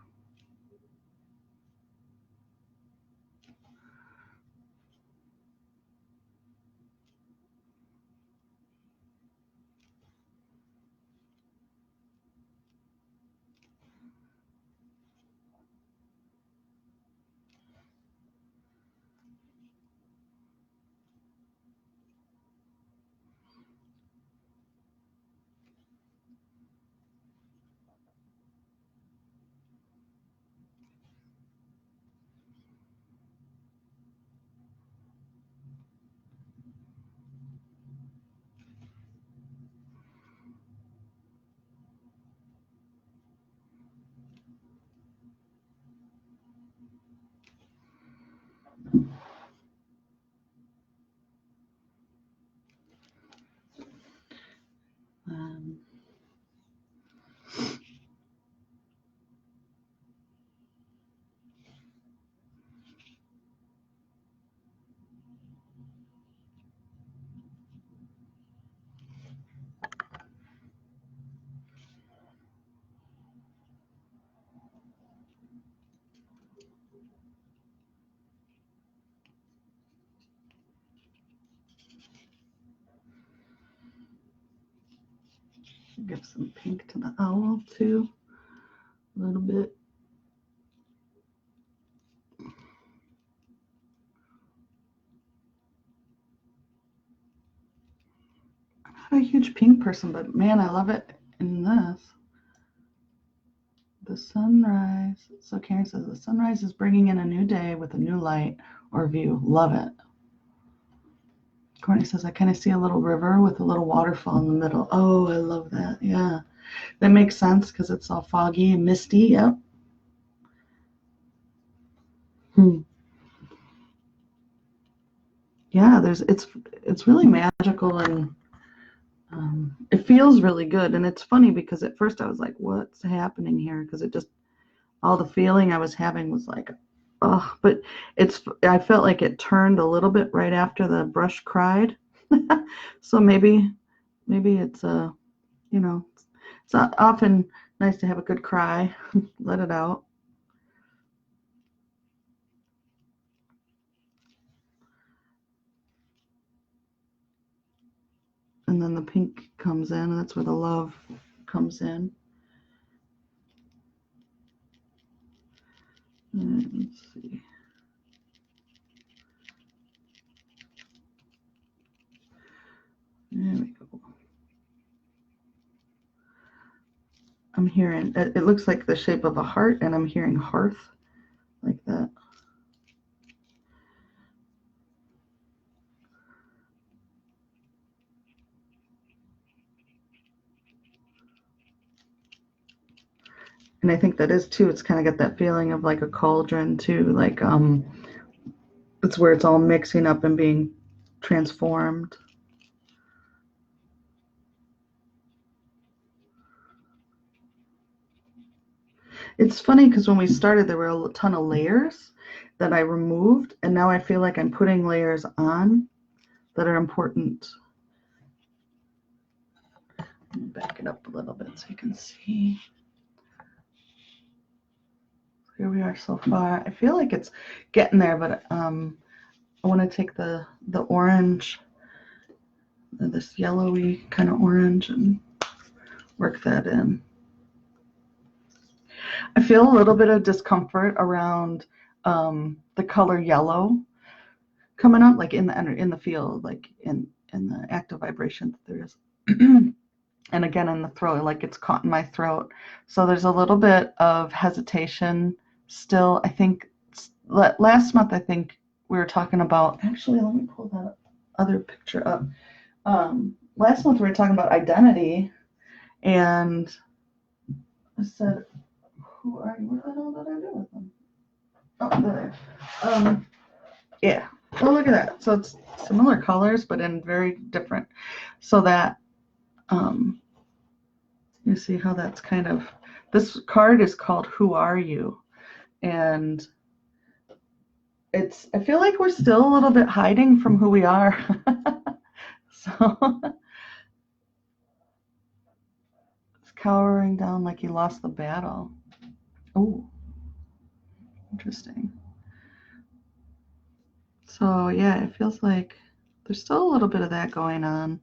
Give some pink to the owl too, a little bit. I'm not a huge pink person, but man, I love it in this. The sunrise. So Karen says, the sunrise is bringing in a new day with a new light or view. Love it. Courtney says, I kind of see a little river with a little waterfall in the middle. Oh, I love that. Yeah. That makes sense because it's all foggy and misty. Yep. Yeah, it's really magical, and it feels really good. And it's funny because at first I was like, what's happening here? Because it just, all the feeling I was having was like, oh, but I felt like it turned a little bit right after the brush cried. So maybe it's it's not often nice to have a good cry, let it out. And then the pink comes in, and that's where the love comes in. And let's see. There we go. I'm hearing, it looks like the shape of a heart, and I'm hearing hearth, like that. And I think that is too, it's kind of got that feeling of like a cauldron too, like it's where it's all mixing up and being transformed. It's funny because when we started, there were a ton of layers that I removed, and now I feel like I'm putting layers on that are important. Let me back it up a little bit so you can see. Here we are so far. I feel like it's getting there, but I want to take the orange, this yellowy kind of orange, and work that in. I feel a little bit of discomfort around the color yellow coming up, like in the field, like in the active vibration that there is. And again in the throat, like it's caught in my throat. So there's a little bit of hesitation still. I think last month, I think we were talking about, actually, let me pull that other picture up. Last month we were talking about identity, and I said, who are you? What the hell did I do with them? Oh, there. Yeah. Oh, look at that. So it's similar colors, but in very different. So that, you see how that's kind of, this card is called Who Are You? And I feel like we're still a little bit hiding from who we are. So it's cowering down like he lost the battle. Oh, interesting. So yeah, it feels like there's still a little bit of that going on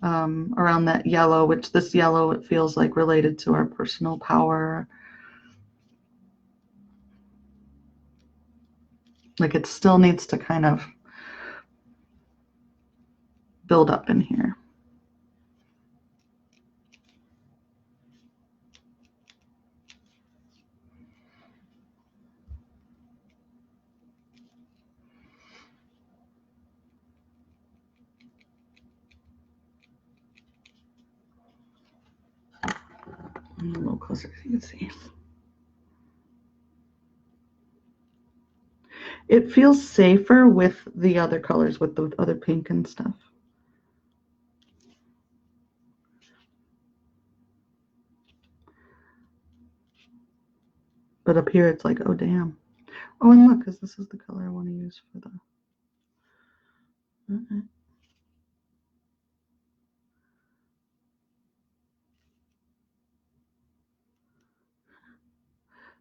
around that yellow, which this yellow, it feels like related to our personal power. Like it still needs to kind of build up in here. A little closer so you can see. It feels safer with the other colors, with the other pink and stuff. But up here, it's like, oh, damn. Oh, and look, because this is the color I want to use for the...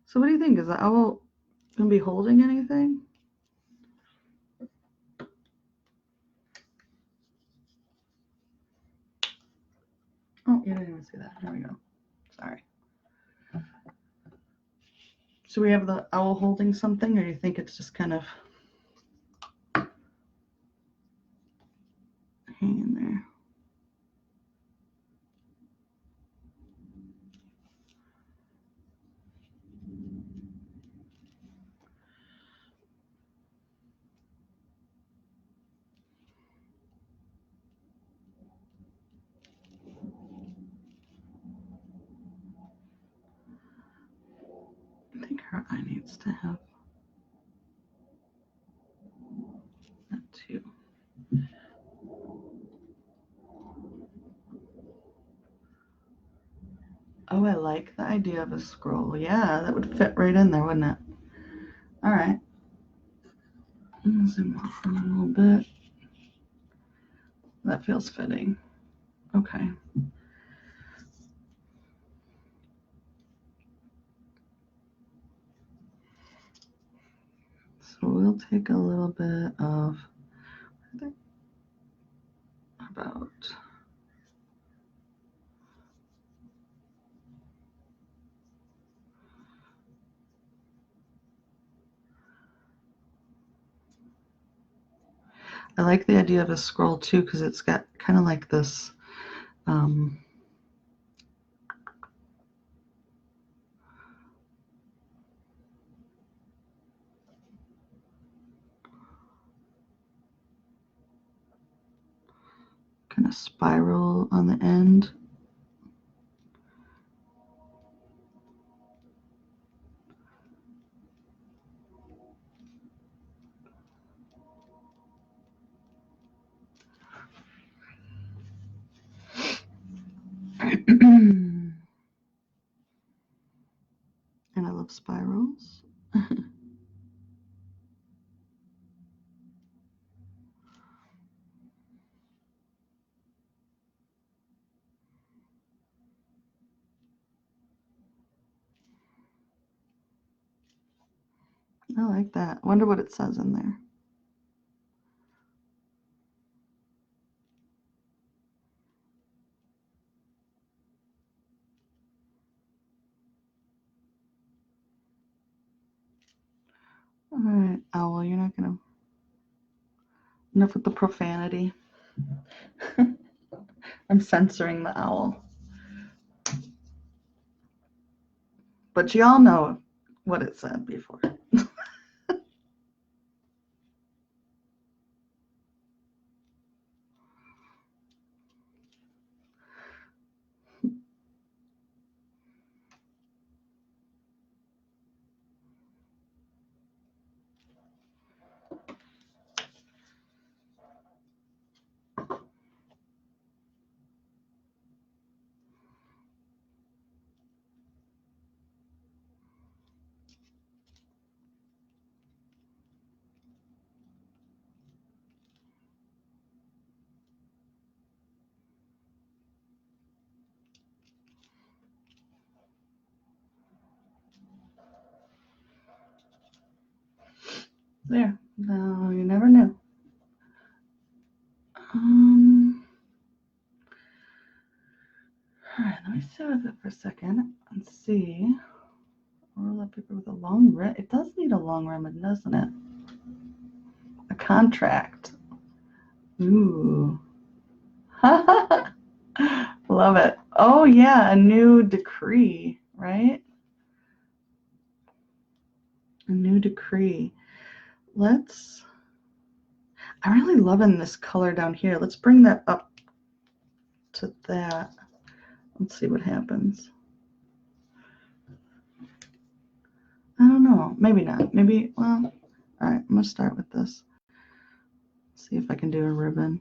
So what do you think? Is the owl going to be holding anything? Oh, You didn't even see that. There we go. Sorry. So we have the owl holding something, or you think it's just kind of hanging there? I think her eye needs to have that too. Oh, I like the idea of a scroll. Yeah, that would fit right in there, wouldn't it? All right. Zoom off a little bit. That feels fitting. Okay. So we'll take a little bit of about I like the idea of a scroll too, because it's got kind of like this kind of spiral on the end. And I love spirals. I like that. I wonder what it says in there. All right, owl, you're not gonna. Enough with the profanity. I'm censoring the owl. But y'all know what it said before. There. No, you never knew. All right, let me sit with it for a second and see. Roll that paper with a long rim. It does need a long rim, doesn't it? A contract. Ooh. Love it. Oh, yeah, a new decree, right? A new decree. I'm really loving this color down here. Let's bring that up to that. Let's see what happens. I don't know. Maybe not. Maybe, well, all right, I'm going to start with this. See if I can do a ribbon.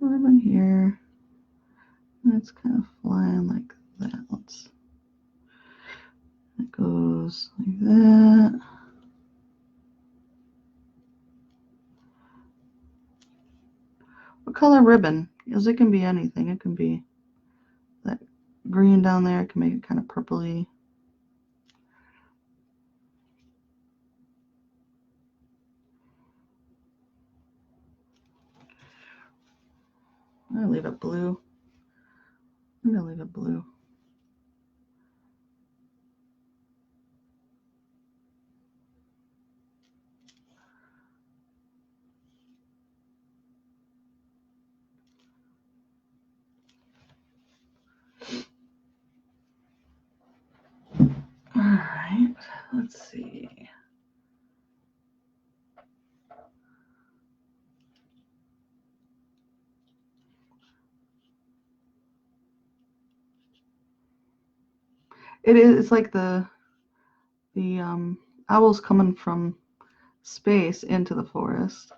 A ribbon here. And it's kind of flying like that. It goes like that. What color ribbon? Because it can be anything. It can be that green down there. It can make it kind of purpley. I'm going to leave it blue. I'm gonna leave it blue. All right, let's see. It's like the owls coming from space into the forest,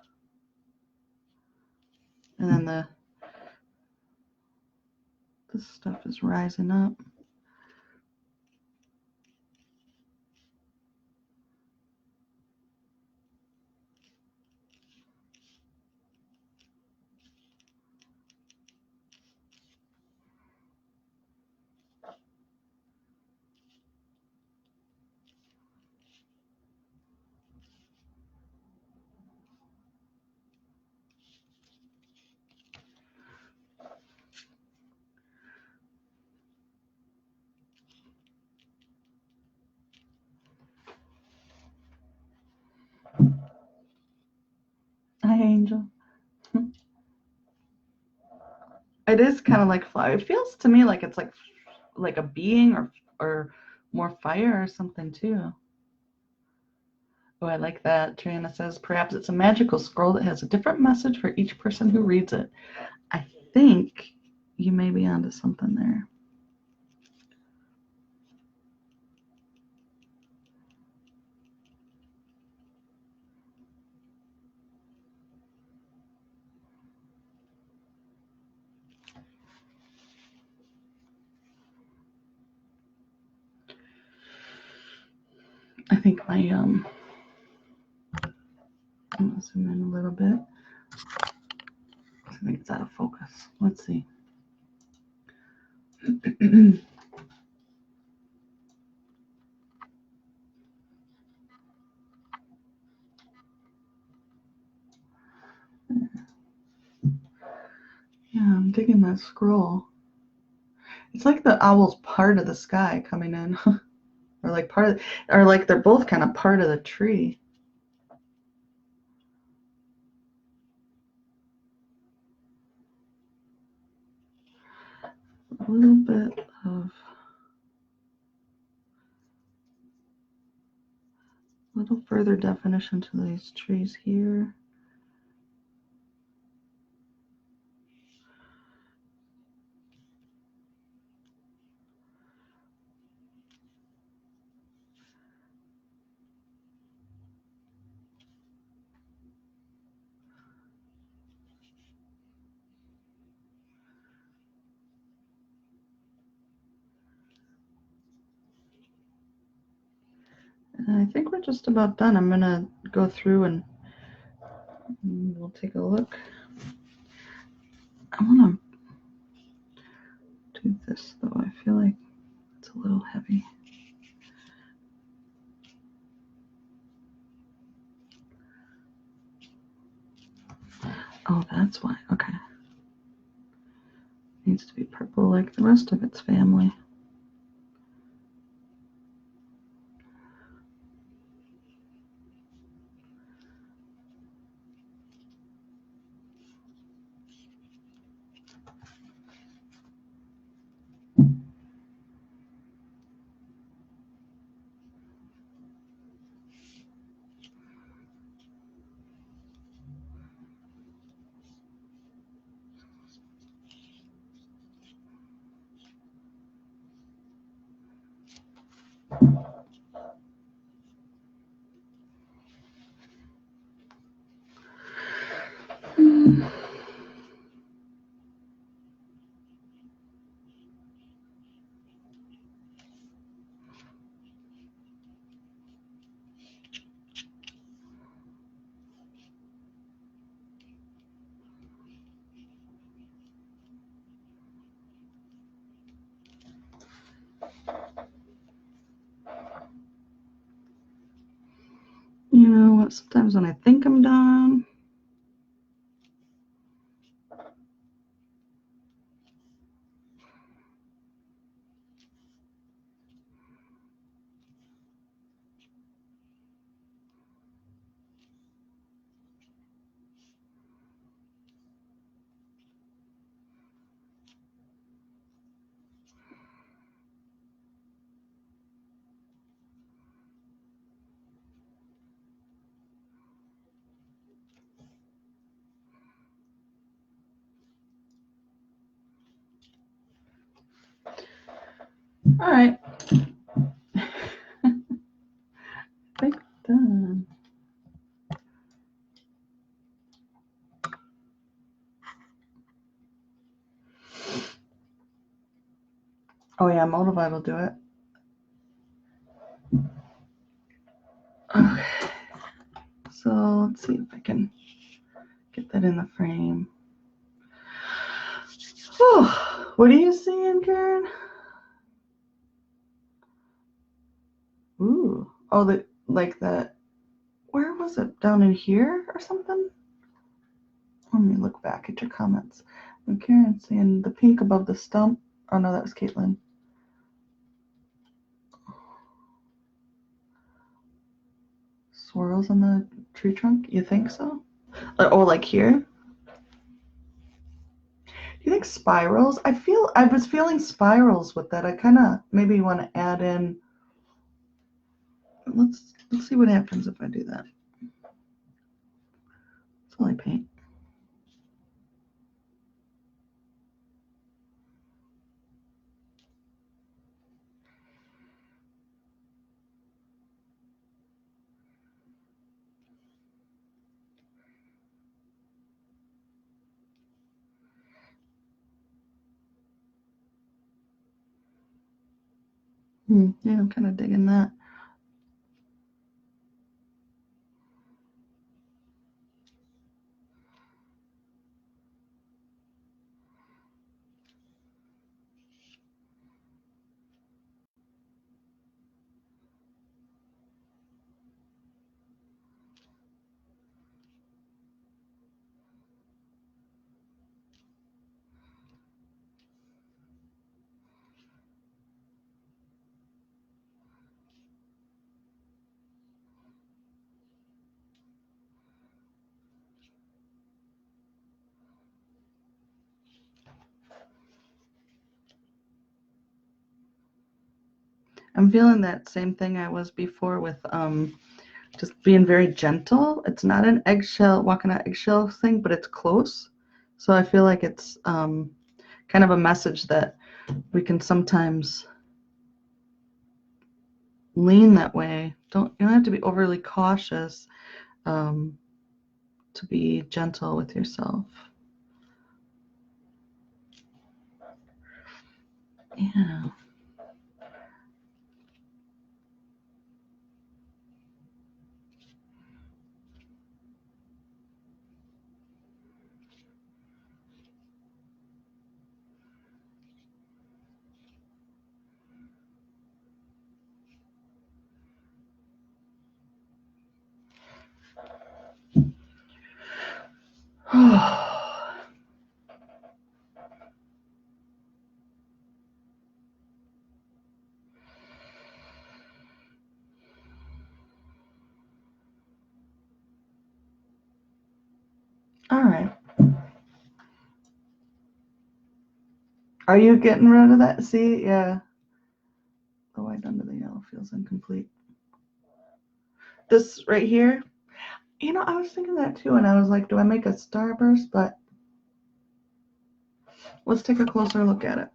and then this stuff is rising up. Hi, Angel. It is kind of like fire. It feels to me like it's like a being or more fire or something too. Oh, I like that. Triana says, perhaps it's a magical scroll that has a different message for each person who reads it. I think you may be onto something there. I think my I'm gonna zoom in a little bit. I think it's out of focus. Let's see. Yeah, I'm digging that scroll. It's like the owl's part of the sky coming in, or like part of, or like they're both kind of part of the tree. A little bit of little further definition to these trees here. And I think we're just about done. I'm gonna go through and we'll take a look. I want to do this though. I feel like it's a little heavy. Oh, that's why. Okay. Needs to be purple like the rest of its family. You know what? Sometimes when I think I'm done, All right. I think done. Oh yeah, Moldavite will do it. Okay. So let's see if I can get that in the frame. Oh, what are you seeing, Karen? Ooh. Oh, like that. Where was it? Down in here or something? Let me look back at your comments. And Karen's saying the pink above the stump. Oh no, that was Caitlin. Swirls on the tree trunk? You think so? Oh, like here? Do you think spirals? I was feeling spirals with that. I kind of maybe want to add in. Let's see what happens if I do that. It's only paint. Yeah, I'm kind of digging that. I'm feeling that same thing I was before with just being very gentle. It's not an eggshell, walking on eggshell thing, but it's close. So I feel like it's kind of a message that we can sometimes lean that way. You don't have to be overly cautious to be gentle with yourself. Yeah. All right. Are you getting rid of that? See, yeah. The white under the yellow feels incomplete. This right here, I was thinking that too, and I was like, do I make a starburst? But let's take a closer look at it.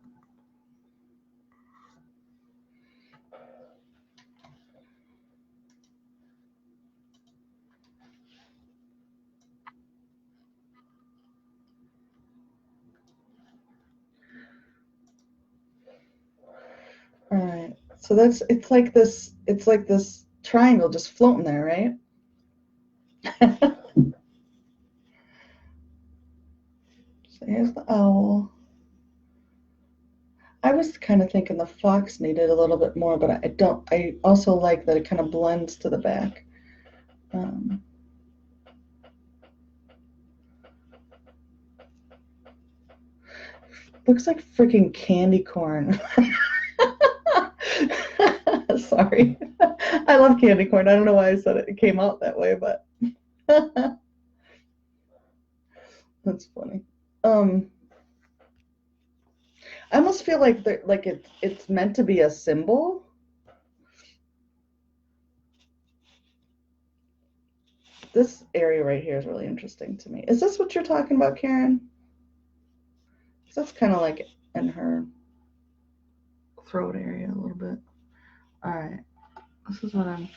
All right. So it's like this triangle just floating there, right? So here's the owl. I was kind of thinking the fox needed a little bit more, but I don't. I also like that it kind of blends to the back. Looks like freaking candy corn. Sorry. I love candy corn. I don't know why I said it. It came out that way, but that's funny. I almost feel like it's meant to be a symbol. This area right here is really interesting to me. Is this what you're talking about, Karen? That's kind of like in her throat area a little bit. All right, this is what I'm.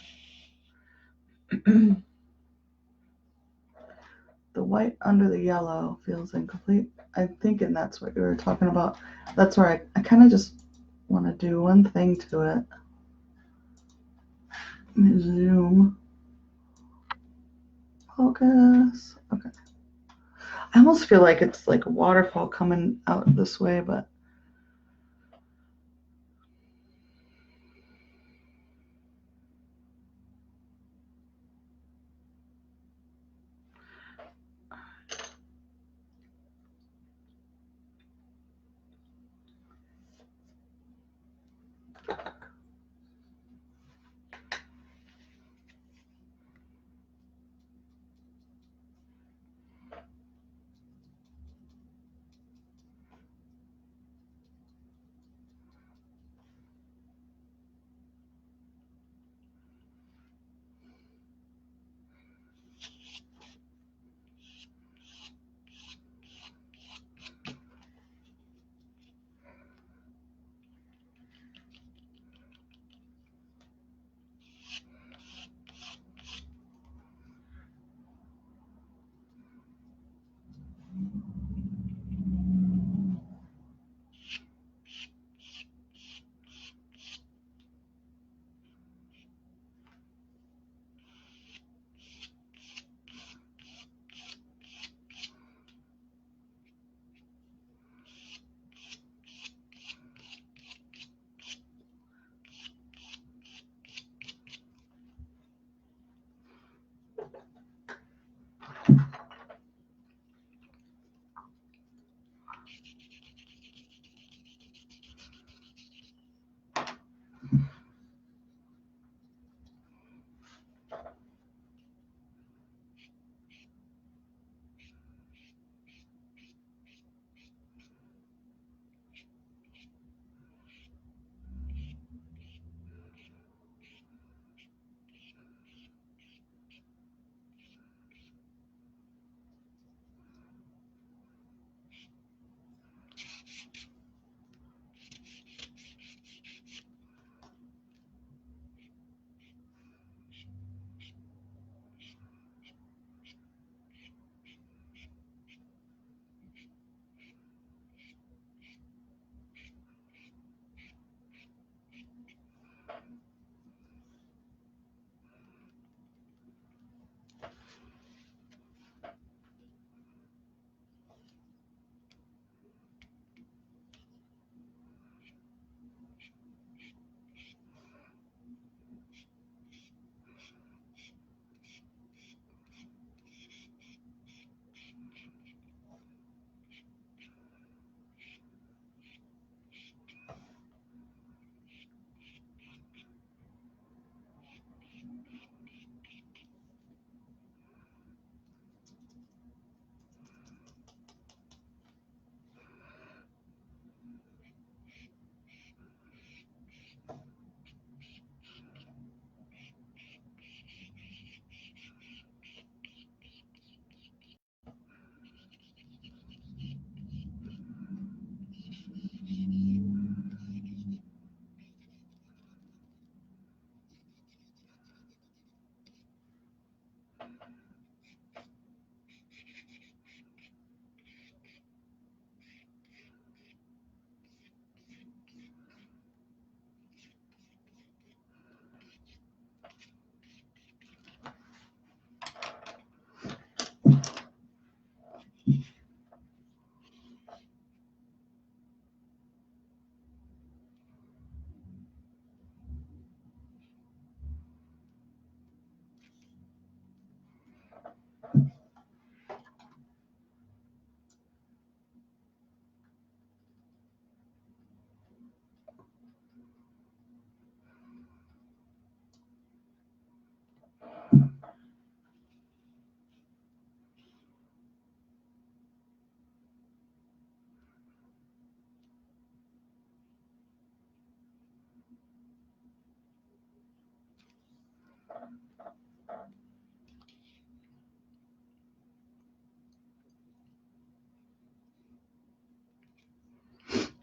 The white under the yellow feels incomplete. I'm thinking that's what you were talking about. That's where I kind of just want to do one thing to it. Zoom. Focus. Okay. I almost feel like it's like a waterfall coming out this way, but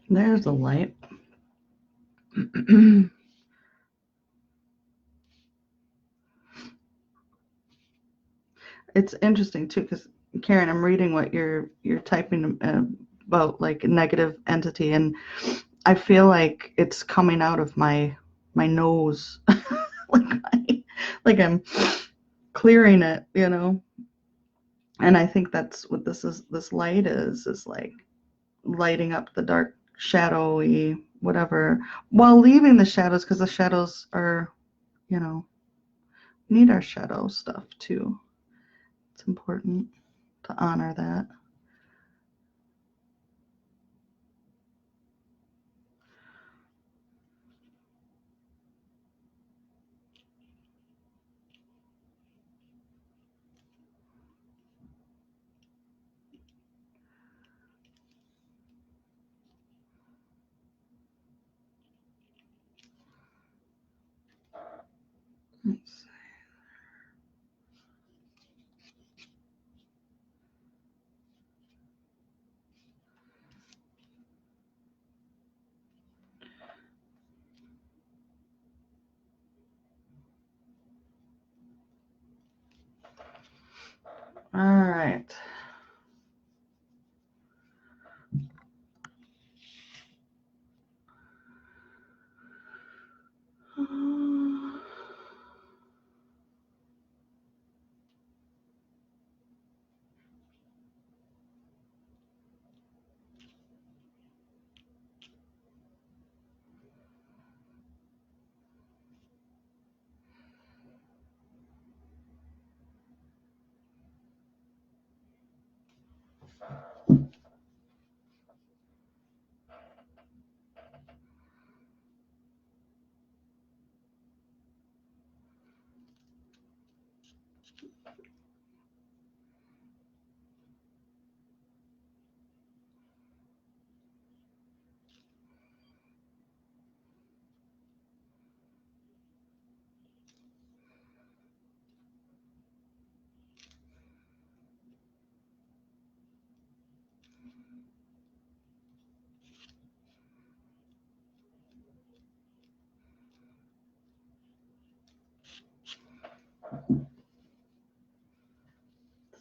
there's the light. It's interesting too, because Karen, I'm reading what you're typing about, like a negative entity, and I feel like it's coming out of my nose, like like I'm clearing it, And I think that's what this light is like lighting up the dark, shadowy, whatever, while leaving the shadows, because the shadows are, you know, need our shadow stuff too. It's important to honor that. Let's see. All right.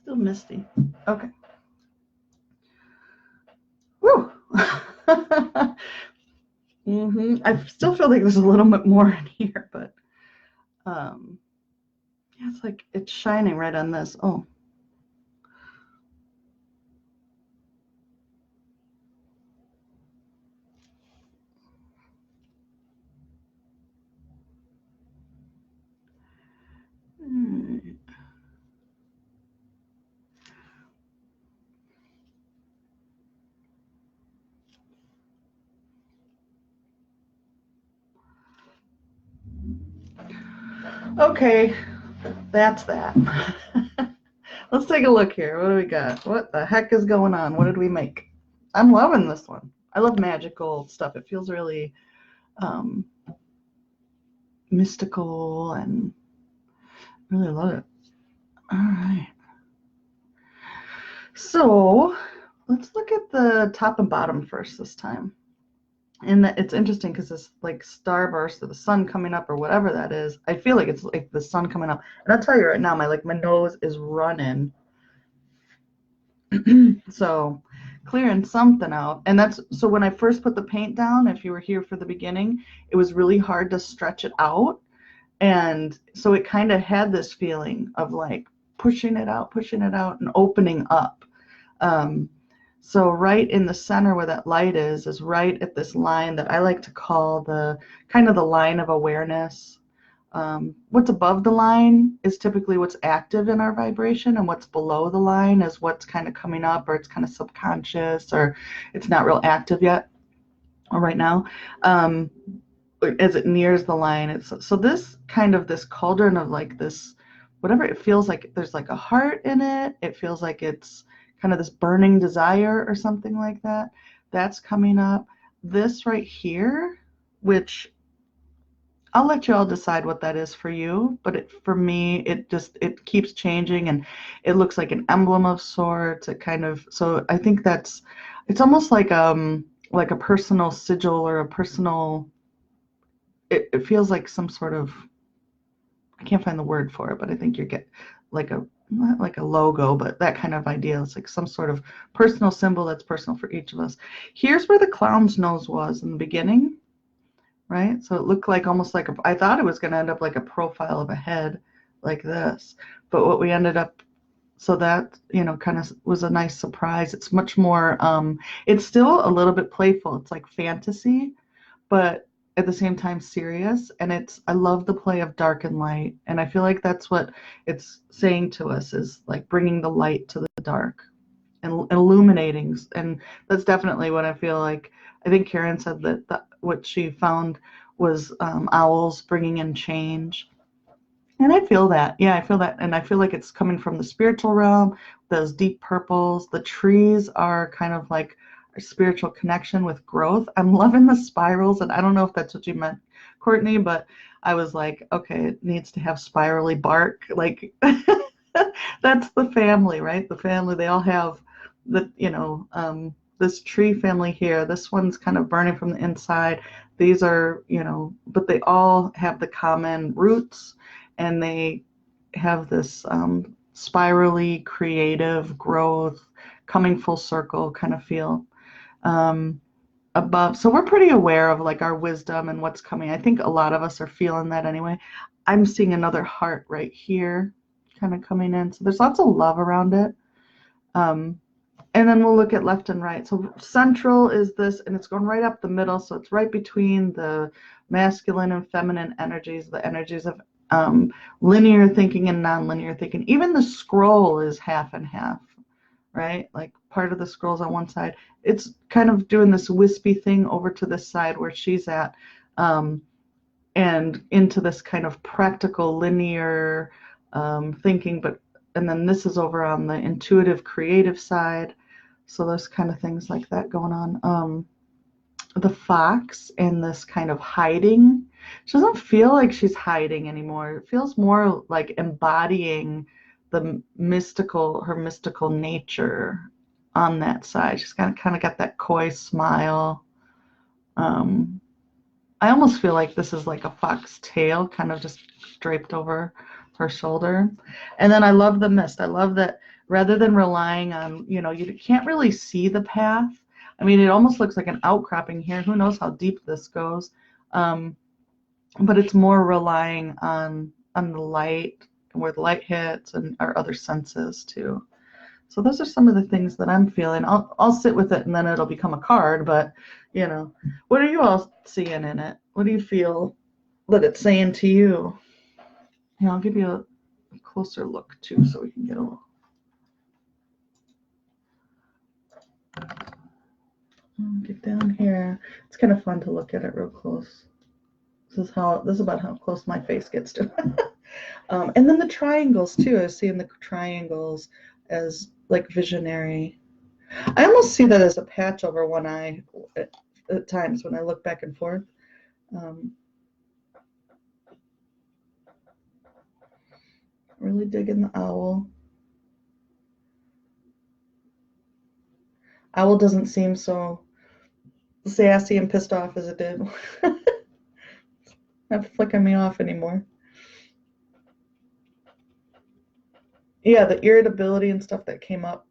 Still misty. Okay. Woo. I still feel like there's a little bit more in here, but yeah, it's like it's shining right on this. Oh. Okay, that's that. Let's take a look here. What do we got? What the heck is going on? What did we make? I'm loving this one. I love magical stuff. It feels really um, mystical, and really love it. All right. So let's look at the top and bottom first this time. And it's interesting because it's like starburst of the sun coming up or whatever that is. I feel like it's like the sun coming up. And I'll tell you right now, my nose is running. So clearing something out. And that's so when I first put the paint down, if you were here for the beginning, it was really hard to stretch it out. And so it kind of had this feeling of like pushing it out, and opening up. So right in the center where that light is right at this line that I like to call the kind of the line of awareness. What's above the line is typically what's active in our vibration, and what's below the line is what's kind of coming up, or it's kind of subconscious, or it's not real active yet or right now. As it nears the line, it's so this kind of this cauldron of like this, whatever it feels like, there's like a heart in it. It feels like it's kind of this burning desire or something like that. That's coming up. This right here, which I'll let you all decide what that is for you, but for me, it keeps changing, and it looks like an emblem of sorts. It kind of, so I think it's almost like a personal sigil or a personal it feels like some sort of, I can't find the word for it, but I think you get like a, not like a logo, but that kind of idea. It's like some sort of personal symbol that's personal for each of us. Here's where the clown's nose was in the beginning, right? So it looked like almost like I thought it was going to end up like a profile of a head like this, but what we ended up, so that, you know, kind of was a nice surprise. It's much more, it's still a little bit playful. It's like fantasy, but at the same time serious. And I love the play of dark and light. And I feel like that's what it's saying to us, is like bringing the light to the dark and illuminating. And that's definitely what I feel like. I think Karen said that what she found was owls bringing in change. And I feel that. Yeah, I feel that. And I feel like it's coming from the spiritual realm, those deep purples. The trees are kind of like our spiritual connection with growth. I'm loving the spirals. And I don't know if that's what you meant, Courtney, but I was like, okay, it needs to have spirally bark. Like, that's the family, right? The family, they all have the, you know, this tree family here. This one's kind of burning from the inside. These are, you know, but they all have the common roots, and they have this spirally creative growth, coming full circle kind of feel above. So we're pretty aware of like our wisdom and what's coming. I think a lot of us are feeling that anyway. I'm seeing another heart right here kind of coming in. So there's lots of love around it. And then we'll look at left and right. So central is this, and it's going right up the middle. So it's right between the masculine and feminine energies, the energies of linear thinking and nonlinear thinking. Even the scroll is half and half, right? Like part of the scroll's on one side. It's kind of doing this wispy thing over to this side where she's at, and into this kind of practical linear thinking. And then this is over on the intuitive creative side. So there's kind of things like that going on. The fox and this kind of hiding. She doesn't feel like she's hiding anymore. It feels more like embodying the mystical, her mystical nature on that side. She's kind of got that coy smile. I almost feel like this is like a fox tail kind of just draped over her shoulder. And then I love the mist. I love that rather than relying on, you know, you can't really see the path. I mean, it almost looks like an outcropping here. Who knows how deep this goes? But it's more relying on the light and where the light hits and our other senses too. So those are some of the things that I'm feeling. I'll sit with it and then it'll become a card. But, you know, what are you all seeing in it? What do you feel that it's saying to you? Yeah, I'll give you a closer look too, so we can get a little. Get down here. It's kind of fun to look at it real close. This is about how close my face gets to it. And then the triangles too. I was seeing the triangles as like visionary. I almost see that as a patch over one eye at times when I look back and forth. Really digging the owl. Owl doesn't seem so sassy and pissed off as it did. Not flicking me off anymore. Yeah, the irritability and stuff that came up.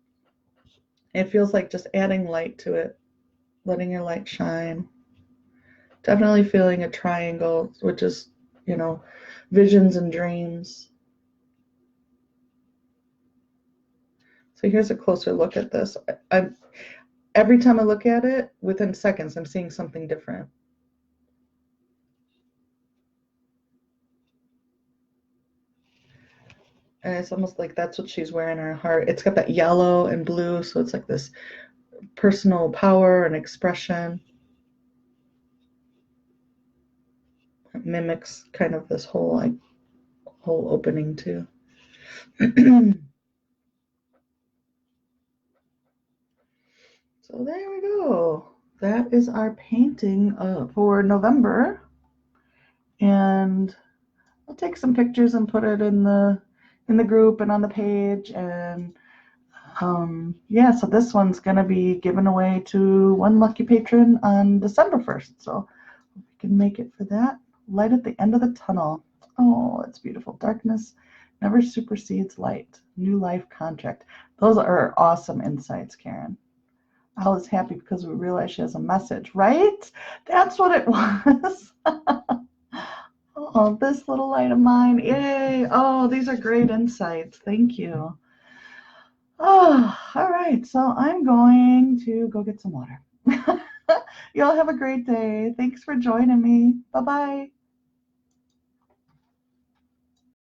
It feels like just adding light to it, letting your light shine. Definitely feeling a triangle, which is, you know, visions and dreams. So here's a closer look at this. Every time I look at it, within seconds, I'm seeing something different. And it's almost like that's what she's wearing in her heart. It's got that yellow and blue, so it's like this personal power and expression. It mimics kind of this whole opening too. So there we go. That is our painting for November. And I'll take some pictures and put it in the group and on the page. And yeah, so this one's gonna be given away to one lucky patron on December 1st. So we can make it for that. Light at the end of the tunnel. Oh, it's beautiful. Darkness never supersedes light. New life contract. Those are awesome insights, Karen. I was happy because we realized she has a message, right? That's what it was. Oh, this little light of mine. Yay. Oh, these are great insights. Thank you. Oh, all right. So I'm going to go get some water. Y'all have a great day. Thanks for joining me. Bye-bye.